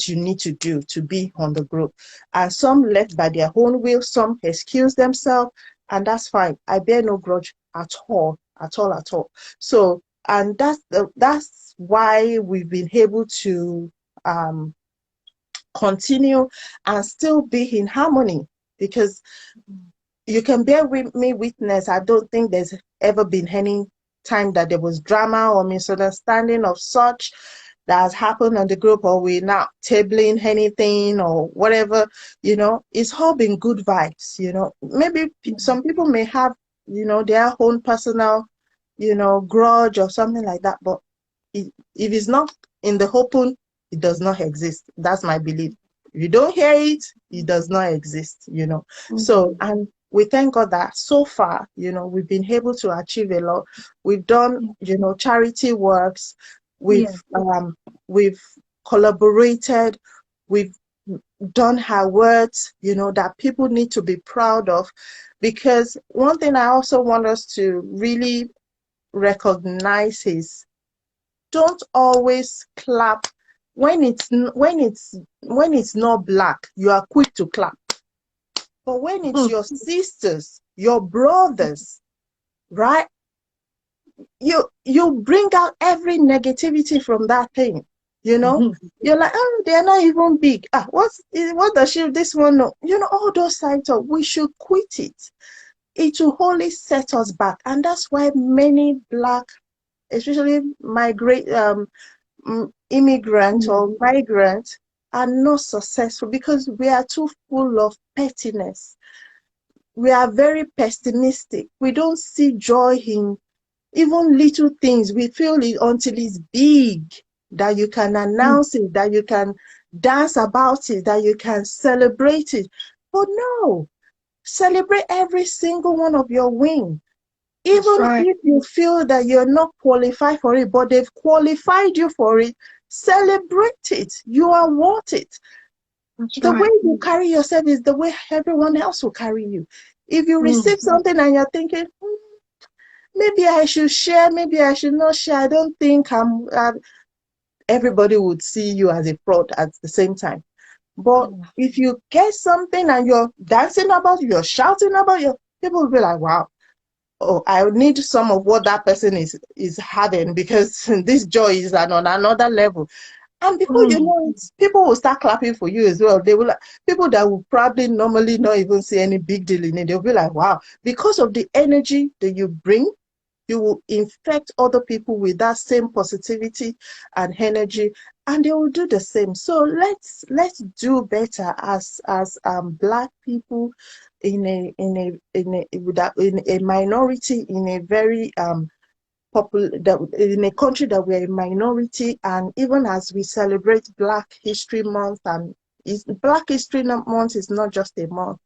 you need to do to be on the group. And some left by their own will, some excuse themselves, and that's fine. I bear no grudge at all, at all, at all. So, and that's why we've been able to um, continue and still be in harmony, because you can bear with me witness. I don't think there's ever been any time that there was drama or misunderstanding of such that has happened on the group, or we're not tabling anything or whatever, it's all been good vibes. Maybe some people may have, their own personal, grudge or something like that, but if it's not in the open, it does not exist. That's my belief. If you don't hear it, it does not exist. So, Mm. and we thank God that so far, we've been able to achieve a lot. We've done, charity works. Yeah. We've collaborated. We've done her words, that people need to be proud of. Because one thing I also want us to really recognize is, don't always clap when it's not black. You are quick to clap, but when it's Mm. your sisters, your brothers, right? You bring out every negativity from that thing. You know, Mhm. you're like, oh, they're not even big. What does this one know? All those sides of, we should quit it. It will only set us back, and that's why many black, especially immigrant or Mm. migrant, are not successful because we are too full of pettiness. We are very pessimistic. We don't see joy in even little things. We feel it until it's big, that you can Mm. announce it, that you can dance about it, that you can celebrate it. But no, celebrate every single one of your wins. That's Even right. if you feel that you're not qualified for it, but they've qualified you for it, celebrate it. You are worth it. That's The way right. you carry yourself is the way everyone else will carry you. If you Mm. receive something and you're thinking, maybe I should share, maybe I should not share, I don't think everybody would see you as a fraud at the same time. But Mm. if you get something and you're dancing about, you're shouting about, people will be like, wow, oh, I need some of what that person is having, because this joy is on another level. And before you Mm. know it, people will start clapping for you as well. They will, people that will probably normally not even see any big deal in it, they'll be like, wow, because of the energy that you bring, you will infect other people with that same positivity and energy, and they will do the same. So let's do better as black people in a minority, in a very in a country that we're a minority. And even as we celebrate Black History Month, and Black History Month is not just a month,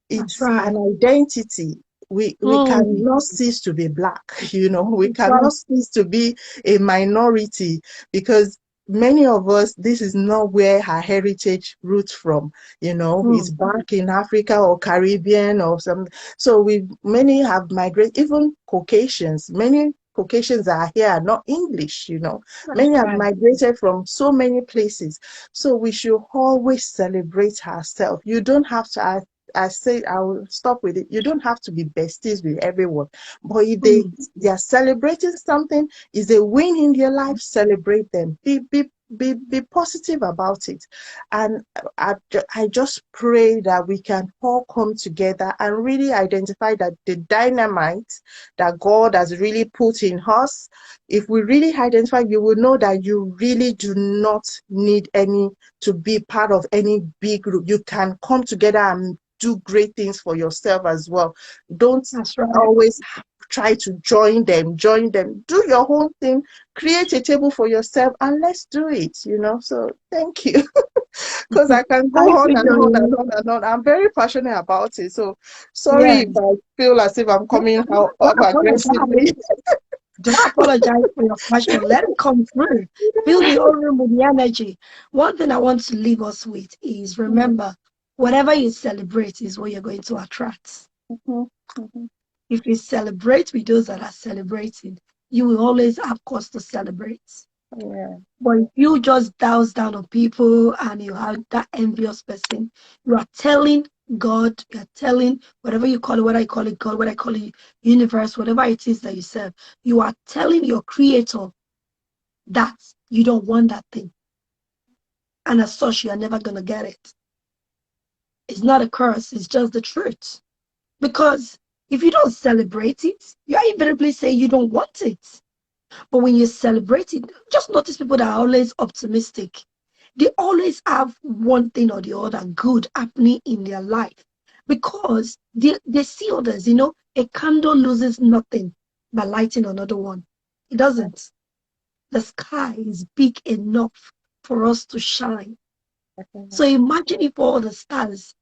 That's it's right. an identity. We Mm. cannot cease to be black. We That's right. cannot cease to be a minority, because many of us, this is not where our heritage roots from. It's Mm. back in Africa or Caribbean or something. So many have migrated, even Caucasians. Many Caucasians are here are not English. That's Many have right. migrated from so many places. So we should always celebrate ourselves. You don't have to, I say, I will stop with it. You don't have to be besties with everyone, but if Mm. they are celebrating something, is a win in their life, celebrate them. Be positive about it. And I just pray that we can all come together and really identify that the dynamite that God has really put in us, if we really identify, you will know that you really do not need any to be part of any big group. You can come together and do great things for yourself as well. Don't That's right. always try to join them. Do your own thing, create a table for yourself, and let's do it. So thank you. Because I can go Thank on you, and on Doyin. and on and on. I'm very passionate about it. So sorry Yeah. if I feel as if I'm coming out Don't up apologize. aggressively. Don't apologize for your passion. Let it come through. Fill the whole room with the energy. One thing I want to leave us with is, remember, whatever you celebrate is what you're going to attract. Mhm, mhm. If you celebrate with those that are celebrating, you will always have cause to celebrate. Yeah. But if you just douse down on people and you have that envious person, you are telling God, you are telling whatever you call it, whether you call it God, whether I call it universe, whatever it is that you serve, you are telling your creator that you don't want that thing. And as such, you are never going to get it. It's not a curse, it's just the truth. Because if you don't celebrate it, you are invariably say you don't want it. But when you celebrate it, just notice people that are always optimistic. They always have one thing or the other good happening in their life because they see others. A candle loses nothing by lighting another one. It doesn't. The sky is big enough for us to shine. So imagine if all the stars,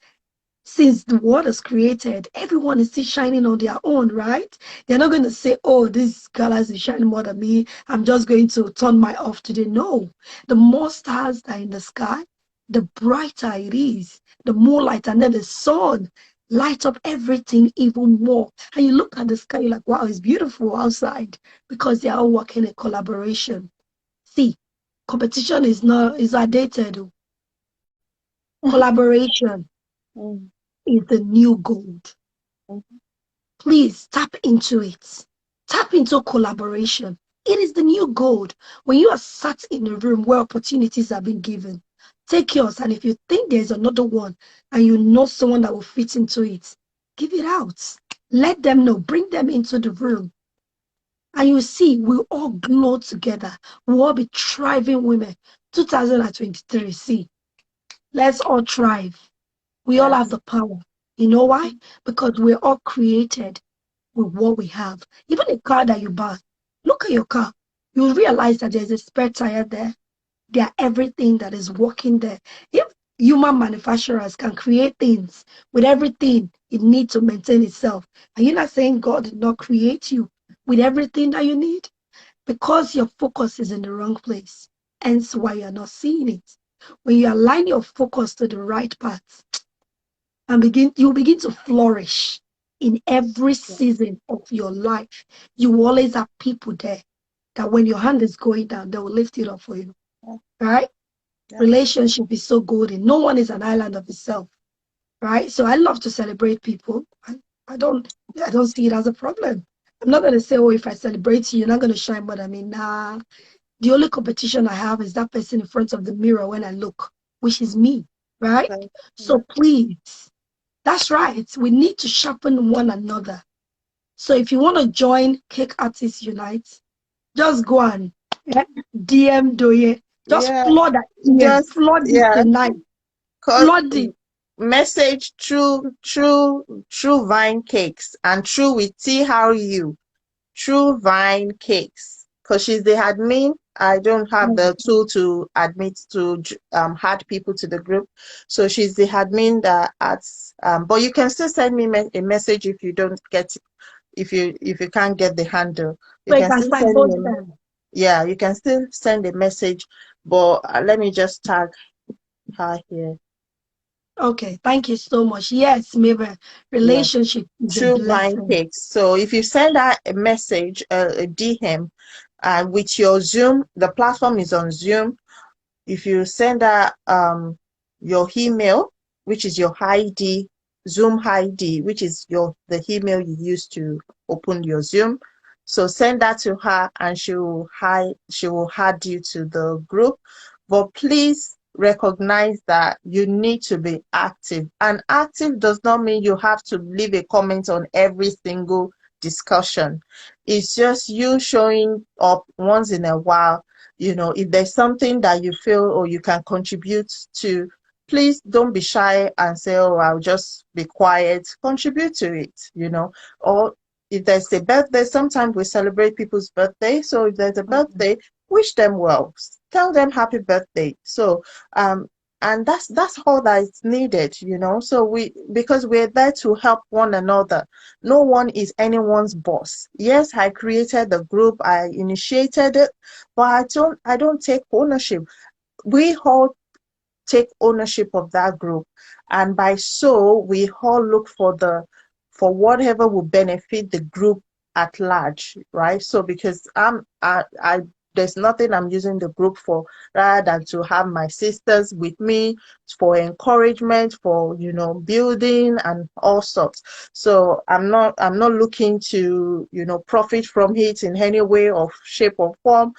since the world is created, everyone is still shining on their own, right? They're not going to say, oh, this galaxy is shining more than me. I'm just going to turn my off today. No. The more stars that are in the sky, the brighter it is. The moonlight and then the sun light up everything even more. And you look at the sky, you're like, wow, it's beautiful outside because they are all working in collaboration. See, competition is outdated. Collaboration Mm, is the new gold. mm, Please tap into it. Tap into collaboration. It is the new gold. When you are sat in a room where opportunities are being given, take yours. And if you think there's another one and you know someone that will fit into it, give it out. Let them know. Bring them into the room. And you see, we'll all glow together. We'll all be thriving women. 2023, see, let's all thrive. We all have yes. the power. You know why? Because we're all created with what we have. Even a car that you buy, look at your car. You'll realize that there's a spare tire there. There are everything that is working there. If human manufacturers can create things with everything it needs to maintain itself, are you not saying God did not create you with everything that you need? Because your focus is in the wrong place. Hence why you're not seeing it. When you align your focus to the right path, and you begin to flourish in every Yeah. season of your life. You will always have people there that when your hand is going down, they will lift it up for you. Yeah. Right? Yes. Relationship is so golden. No one is an island of itself. Right? So I love to celebrate people. I don't I don't see it as a problem. I'm not gonna say, oh, if I celebrate you, you're not gonna shine more than me. Nah. The only competition I have is that person in front of the mirror when I look, which is me. Right? So, yeah. So please, that's right. We need to sharpen one another. So if you want to join Cake Artists Unite, just go and DM Doye. Just Yeah. flood that DM. Just Flood it yeah. tonight. Cause Flood it. message true vine cakes and true with TRU. True Vine Cakes, because she's the admin. I don't have the tool to admit to add people to the group, so she's the admin that adds. But you can still send me a message if you don't get if you can't get the handle. You So you can can still sign send me both a them. yeah. You can still send a message, but let me just tag her here. Okay, thank you so much. Yes, maybe Yeah. relationship is a True Vine blessing. Cakes. So if you send her a message, a DM, with your Zoom, the platform is on Zoom. If you send her your email, which is your ID, Zoom ID, which is the email you use to open your Zoom. So send that to her and she will add you to the group. But please recognize that you need to be active. And active does not mean you have to leave a comment on every single discussion. It's just you showing up once in a while. If there's something that you feel or you can contribute to, please don't be shy and say, oh, I'll just be quiet. Contribute to it. Or if there's a birthday, sometimes we celebrate people's birthday. So if there's a Mhm. birthday, wish them well. Tell them happy birthday. So and that's all that is needed. So because we're there to help one another. No one is anyone's boss. Yes, I created the group, I initiated it, but I don't take ownership. We all take ownership of that group, and by so we all look for whatever will benefit the group at large, right? So because I there's nothing I'm using the group for, rather than to have my sisters with me for encouragement, for, building and all sorts. So I'm not looking to, profit from it in any way or shape or form,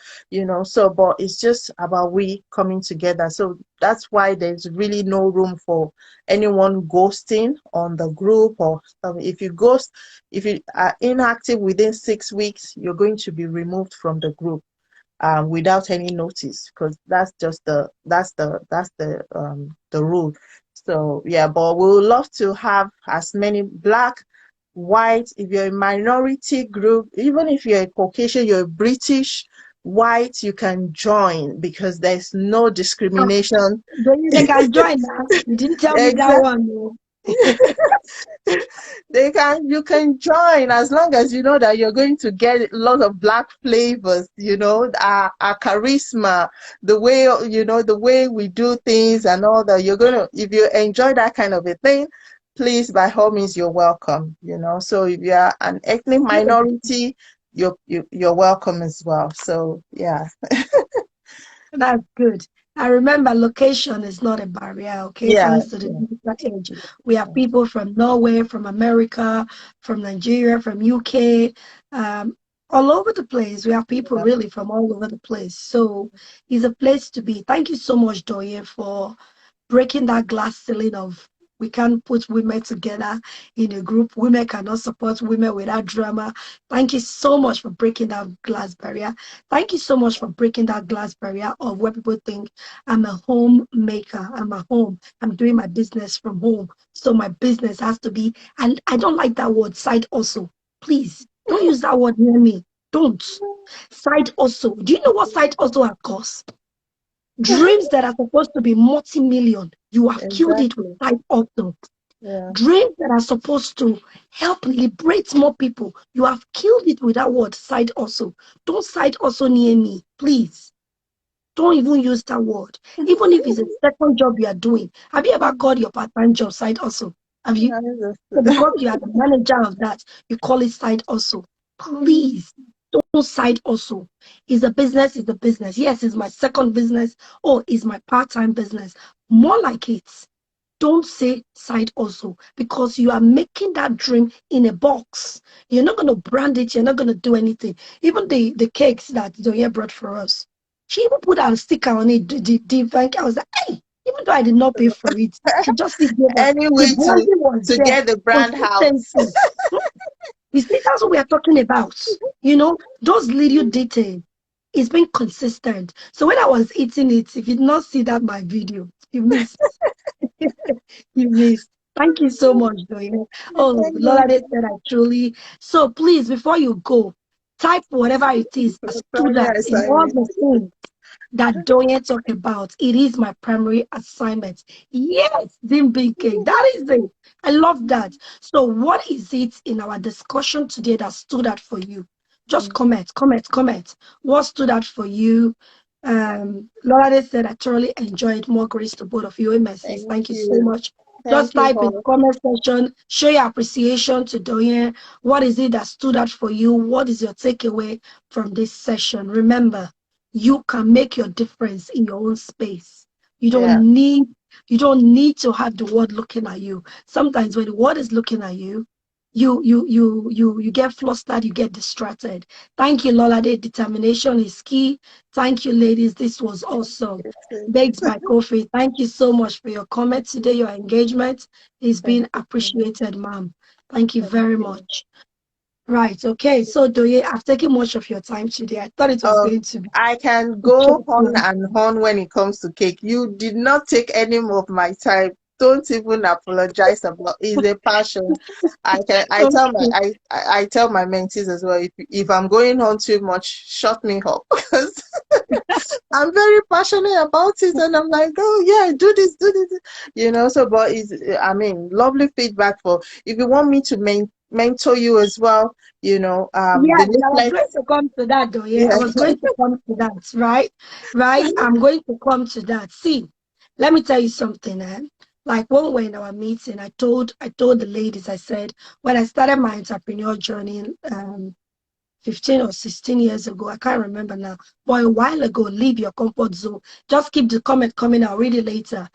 so, but it's just about we coming together. So that's why there's really no room for anyone ghosting on the group, or if you ghost, if you are inactive within 6 weeks, you're going to be removed from the group, without any notice, because that's the rule. So yeah, but we would love to have as many black, white, if you're a minority group, even if you're a Caucasian, you're a British, white, you can join, because there's no Oh, discrimination. they can join now. You didn't tell me that Exactly. one, though. You can join, as long as you know that you're going to get a lot of black flavors, our charisma, the way we do things and all that. If you enjoy that kind of a thing, please, by all means, you're welcome, so if you're an ethnic Good. minority, you're welcome as well. So yeah. That's good. I remember location is not a barrier, okay? Yeah, Thanks to the yeah, digital age. We have people from Norway, from America, from Nigeria, from UK, um, all over the place. We have people yeah. really from all over the place. So it's a place to be. Thank you so much, Doye, for breaking that glass ceiling of we can't put women together in a group. Women cannot support women without drama. Thank you so much for breaking that glass barrier. Thank you so much for breaking that glass barrier of where people think I'm a homemaker. I'm at home. I'm doing my business from home. So my business has to be, and I don't like that word, side also. Please don't use that word near me. Don't. Side also. Do you know what side also has cost? Dreams that are supposed to be multi-million, you have killed it with Exactly. side hustle. Yeah. Dreams that are supposed to help liberate more people, you have killed it with that word side hustle. Don't side hustle near me, please. Don't even use that word. Even if it's a second job you are doing. Have you ever called your part-time job side hustle? Have you? Yeah, So because you are the manager of that, you call it side hustle. Please don't side hustle. Is a business, is a business. Yes, it's my second business. Oh, it's my part-time business. More like it. Don't say side hustle because you are making that dream in a box. You're not going to brand it. You're not going to do anything. Even the cakes that Zoya brought for us, she even put a sticker on it. The event, I was like, hey, even though I did not pay for it, she just still gave us. any The way branding was to there. get the brand out. Consistency. You see, that's what we are talking about. Those little details is being consistent. So when I was eating it, if you did not see that my video, you missed. You missed. Thank you so much, Doyle. Oh, Thank Lola you. they said I truly. So please, before you go, type whatever it is as Primary students in all assignment. the things that Doyen talked about. It is my primary assignment. Yes, Zimbabwe. That is it. I love that. So, what is it in our discussion today that stood out for you? Just comment, comment, comment. What stood out for you? Laura said, I thoroughly enjoyed. More grace to both of you. MSCs. Thank Thank you so you. much. Just Thank you type in the all. comment section, show your appreciation to Doyen. What is it that stood out for you? What is your takeaway from this session? Remember, you can make your difference in your own space. You Yeah. don't need you don't need to have the world looking at you. Sometimes when the world is looking at you, you get flustered, you get distracted. Thank you, Lola. The determination is key. Thank you, ladies. This was awesome. You too. Baked by Coffee. Thank you so much for your comment today. Your engagement is Thank being you so much. appreciated, ma'am. Thank you Thank very you. much. Right. Okay. So, Doye, I've taken much of your time today. I thought it was Oh, going to be I can a short go on one. and on when it comes to cake. You did not take any more of my time. Don't even apologize about. It's a passion. I can. I tell my. Okay. I tell my mentees as well. If I'm going on too much, shut me up because I'm very passionate about it, and I'm like, oh yeah, do this. So, but I mean, lovely feedback for. If you want me to mentor you as well, the Yes, I was leaflet. going to come to that though. Yeah, I Yeah. was going to come to that, right? Right. I'm going to come to that. See, let me tell you something, eh? Like when we were in our meeting, I told the ladies, I said, when I started my entrepreneur journey, 15 or 16 years ago. I can't remember now. But a while ago, leave your comfort zone. Just keep the comment coming. I'll read it later.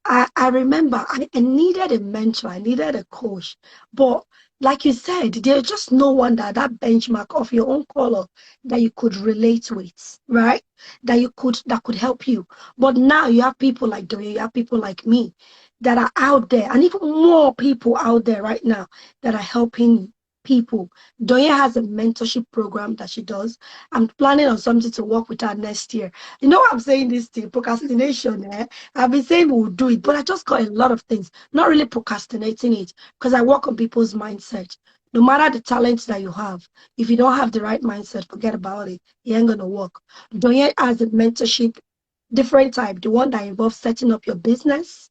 I remember I needed a mentor, I needed a coach. But like you said, there's just no one that benchmark of your own color that you could relate with, right? That could help you. But now you have people like Doyin, you have people like me that are out there, and even more people out there right now that are helping people. Doyin has a mentorship program that she does. I'm planning on something to work with her next year. You know, I'm saying this thing, procrastination, eh? I've been saying we'll do it, but I just got a lot of things, not really procrastinating it, because I work on people's mindset. No matter the talents that you have, if you don't have the right mindset, forget about it. It ain't gonna work. Doyen has a mentorship, different type, the one that involves setting up your business,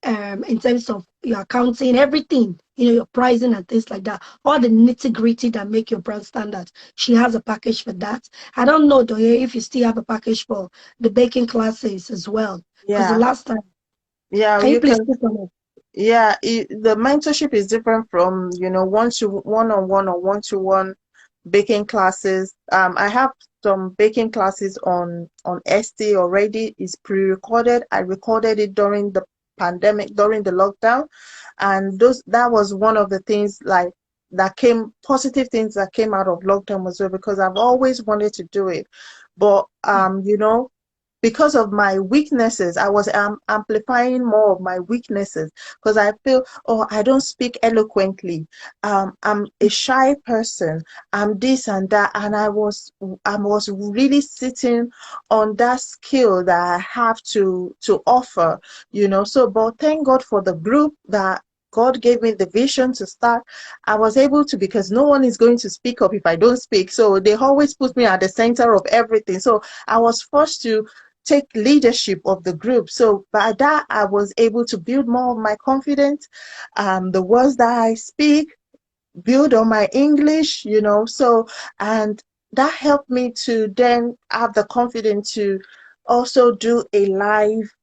in terms of your accounting, everything, your pricing and things like that, all the nitty gritty that make your brand stand out. She has a package for that. I don't know, Doye, if you still have a package for the baking classes as well, because the Yeah, last time, yeah, can you you please can. speak on it? Yeah, the mentorship is different from, one-on-one or one-to-one baking classes. I have some baking classes on Etsy already. It's pre-recorded. I recorded it during the pandemic, during the lockdown, and those that was one of the things like that came positive things that came out of lockdown as well, because I've always wanted to do it, but because of my weaknesses, I was amplifying more of my weaknesses, because I feel, oh, I don't speak eloquently. I'm a shy person. I'm this and that, and I was really sitting on that skill that I have to offer. So, but thank God for the group that God gave me the vision to start. I was able to, because no one is going to speak up if I don't speak. So they always put me at the center of everything. So I was forced to take leadership of the group. So by that, I was able to build more of my confidence. The words that I speak, build on my English. And that helped me to then have the confidence to also do a live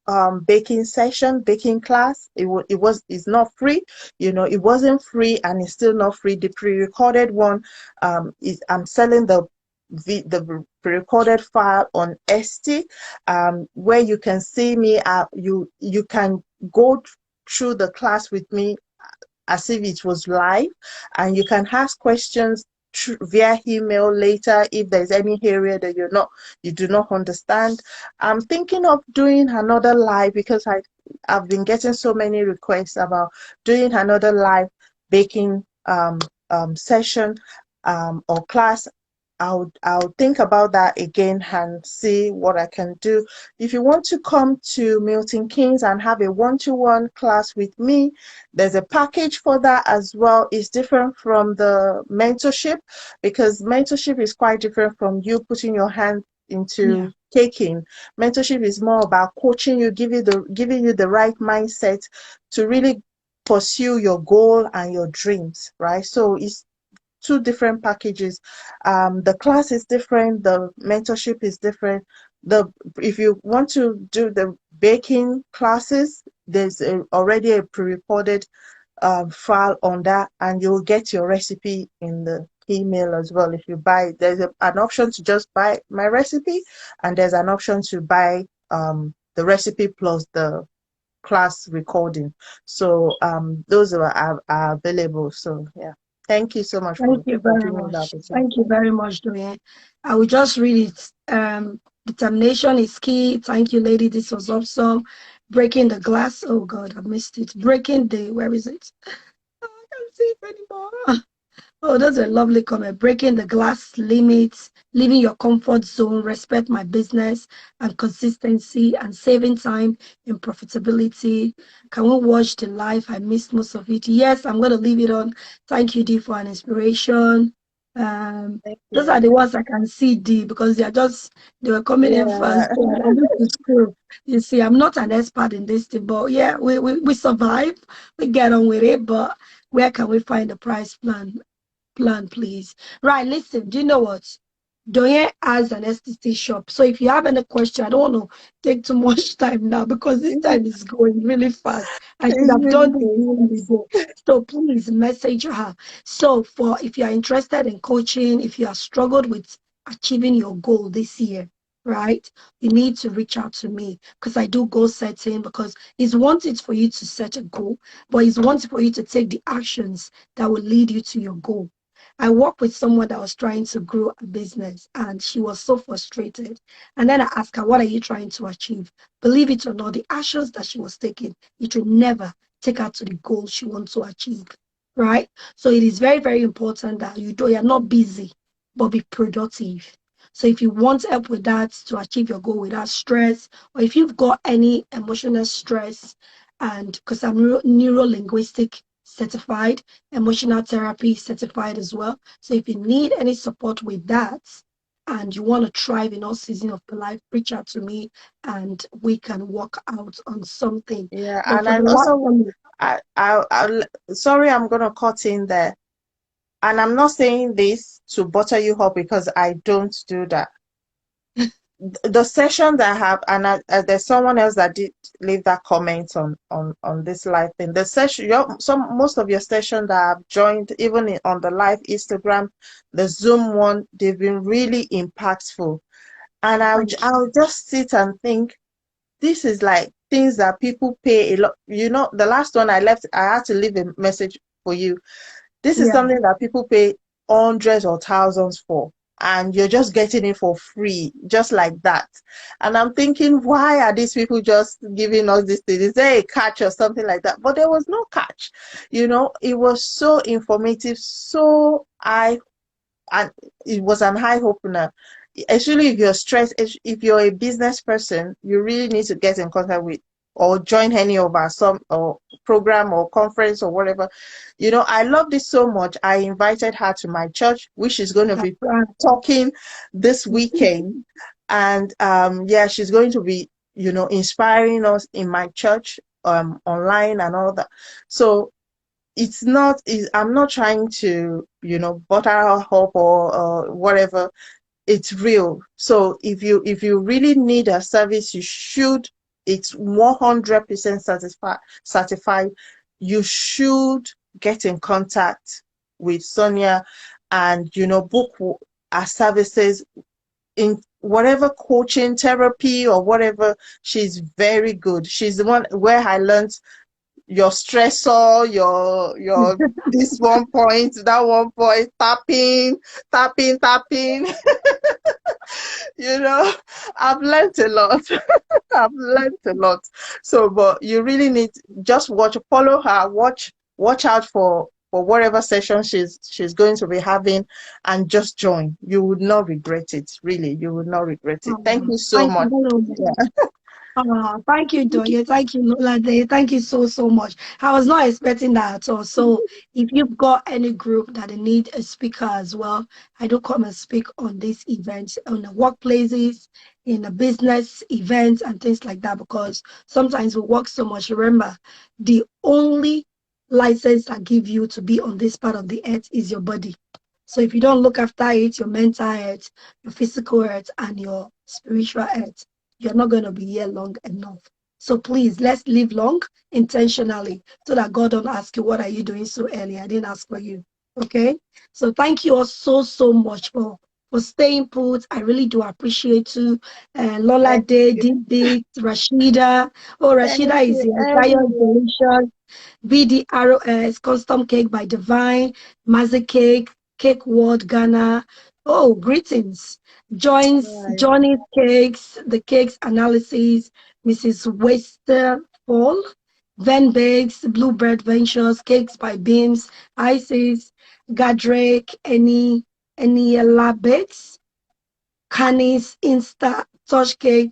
baking session, baking class. It's not free, it wasn't free, and it's still not free. The pre-recorded one is I'm selling the pre-recorded file on Etsy, where you can see me. You can go through the class with me as if it was live, and you can ask questions via email later if there's any area that you do not understand. I'm thinking of doing another live, because I've been getting so many requests about doing another live baking session or class. I'll think about that again and see what I can do. If you want to come to Milton Keynes and have a one-to-one class with me, there's a package for that as well. It's different from the mentorship, because mentorship is quite different from you putting your hand Yeah. into taking. Mentorship is more about coaching you, giving you the right mindset to really pursue your goal and your dreams, right? So it's two different packages. The class is different, the mentorship is different. If you want to do the baking classes, there's already a pre-recorded file on that, and you'll get your recipe in the email as well. If you buy, there's an option to just buy my recipe, and there's an option to buy the recipe plus the class recording. So those are available. So yeah, thank you so much Thank you for very giving me the much. opportunity. Thank you very much, Doyen. I will just read it. Determination is key. Thank you, lady. This was awesome. Breaking the glass. Oh God, I missed it. Breaking the, where is it? Oh, I can't see it anymore. Oh, that's a lovely comment. Breaking the glass limits, leaving your comfort zone, respect my business and consistency, and saving time in profitability. Can we watch the live? I missed most of it. Yes, I'm going to leave it on. Thank you, Dee, for an inspiration. Thank Those are you. the ones I can see, Dee, because they were coming in Yeah. fast. So I need to scroll. You see, I'm not an expert in this thing, but yeah, we survive. We get on with it, but where can we find the price plan, please? Right, listen, do you know what? Doyen has an STC shop. So if you have any question, I don't want to take too much time now because this time is going really fast. I should It's have really done this good. during the day. So please message her. So for if you are interested in coaching, if you have struggled with achieving your goal this year, right? You need to reach out to me because I do goal setting because it's one thing for you to set a goal, but it's one thing for you to take the actions that will lead you to your goal. I worked with someone that was trying to grow a business and she was so frustrated. And then I asked her, what are you trying to achieve? Believe it or not, the actions that she was taking, it will never take her to the goal she wants to achieve. Right? So it is very, very important that you're not busy, but be productive. So if you want help with that to achieve your goal without stress, or if you've got any emotional stress, and because I'm neuro-linguistic certified, emotional therapy certified as well. So if you need any support with that and you want to thrive in all seasons of your life, reach out to me and we can work out on something. Yeah, But and for I the also, one, sorry, I'm gonna cut in there. And I'm not saying this to butter you up because I don't do that. The session that I have, and there's someone else that did leave that comment on this live thing. The session, most of your sessions that I've joined, even on the live Instagram, the Zoom one, they've been really impactful. And thank you. I'll just sit and think, this is like things that people pay a lot. The last one I left, I had to leave a message for you. This is Yeah. something that people pay hundreds or thousands for, and you're just getting it for free, just like that. And I'm thinking, why are these people just giving us this thing? Is there a catch or something like that? But there was no catch. It was so informative, so and it was an eye opener. Especially if you're stressed, if you're a business person, you really need to get in contact with or join any of our some or program or conference or whatever. I love this so much. I invited her to my church, which is going to That's be right. talking this weekend. And yeah, she's going to be, inspiring us in my church, online and all that. So I'm not trying to, butter her up or whatever. It's real. So if you really need a service, it's 100% certified. You should get in contact with Sonia and, book our services in whatever coaching, therapy, or whatever. She's very good. She's the one where I learned your stressor, your this one point, that one point, tapping, tapping, tapping. you know, I've learned a lot. I've learned a lot. So, but you really need just follow her, watch out for whatever session she's going to be having, and just join. You would not regret it. Really, you would not regret it. Thank you so Thank you much. very much. Yeah. Thank you, Doye. Thank you, Nolade. Thank you so, so much. I was not expecting that at all. So, if you've got any group that they need a speaker as well, I do come and speak on these events, on the workplaces, in the business events, and things like that. Because sometimes we work so much. Remember, the only license I give you to be on this part of the earth is your body. So, if you don't look after it, your mental health, your physical health, and your spiritual health, you're not going to be here long enough. So please, let's live long intentionally so that God don't ask you, what are you doing so early? I didn't ask for you. Okay? So thank you all so, so much for staying put. I really do appreciate you. Lola Thank Day, you. Didi, Rashida. Oh, Thank Rashida is you, here. Zion everyone. Delicious. BDROS, Custom Cake by Divine, Mazi Cake, Cake World Ghana. Oh, greetings. Joins Bye. Johnny's Cakes, the Cakes Analysis, Mrs. Westerfall, Van Bakes, Bluebird Ventures, Cakes by Beams, Isis, Gadrake, any Bakes, Canis, Insta, Touch Cake.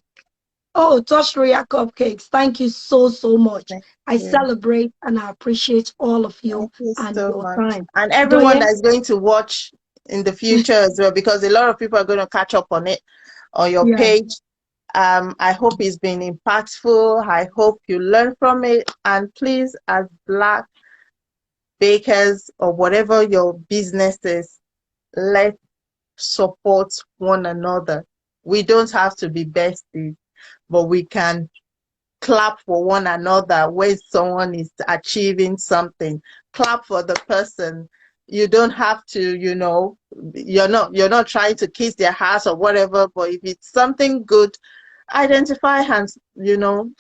Oh, Touch Royal Cupcakes. Thank you so, so much. Thank I you. celebrate and I appreciate all of you Thank you and so your much. time. And everyone Doye? that is going to watch in the future as well, because a lot of people are going to catch up on it on your Yeah. page. I hope it's been impactful. I hope you learn from it. And please, as Black bakers or whatever your business is, let support one another. We don't have to be besties, but we can clap for one another when someone is achieving something. Clap for the person. You don't have to, you're not trying to kiss their ass or whatever, but if it's something good, identify and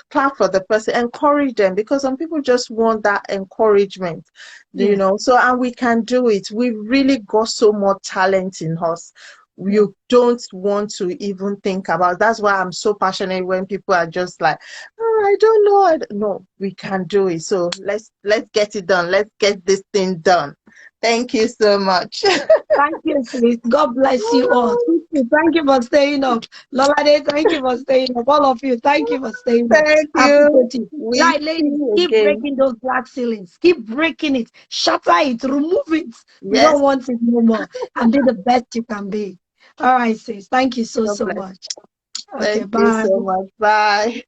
clap for the person, encourage them, because some people just want that encouragement, Yeah. so, and we can do it. We really got so much talent in us. Yeah. You don't want to even think about. That's why I'm so passionate when people are just like, oh, I don't know. No, we can do it. So let's get it done. Let's get this thing done. Thank you so much. Thank you, sis. God bless you all. Thank you for staying up. Lolade, thank you for staying up. All of you, thank you for staying up. Thank I you. appreciate you. We Right, see ladies, you keep again. breaking those glass ceilings. Keep breaking it. Shatter it. Remove it. We Yes. don't want it no more. And be the best you can be. All right, sis. Thank you so, God so bless. much. Okay, Thank you bye. so much. Bye.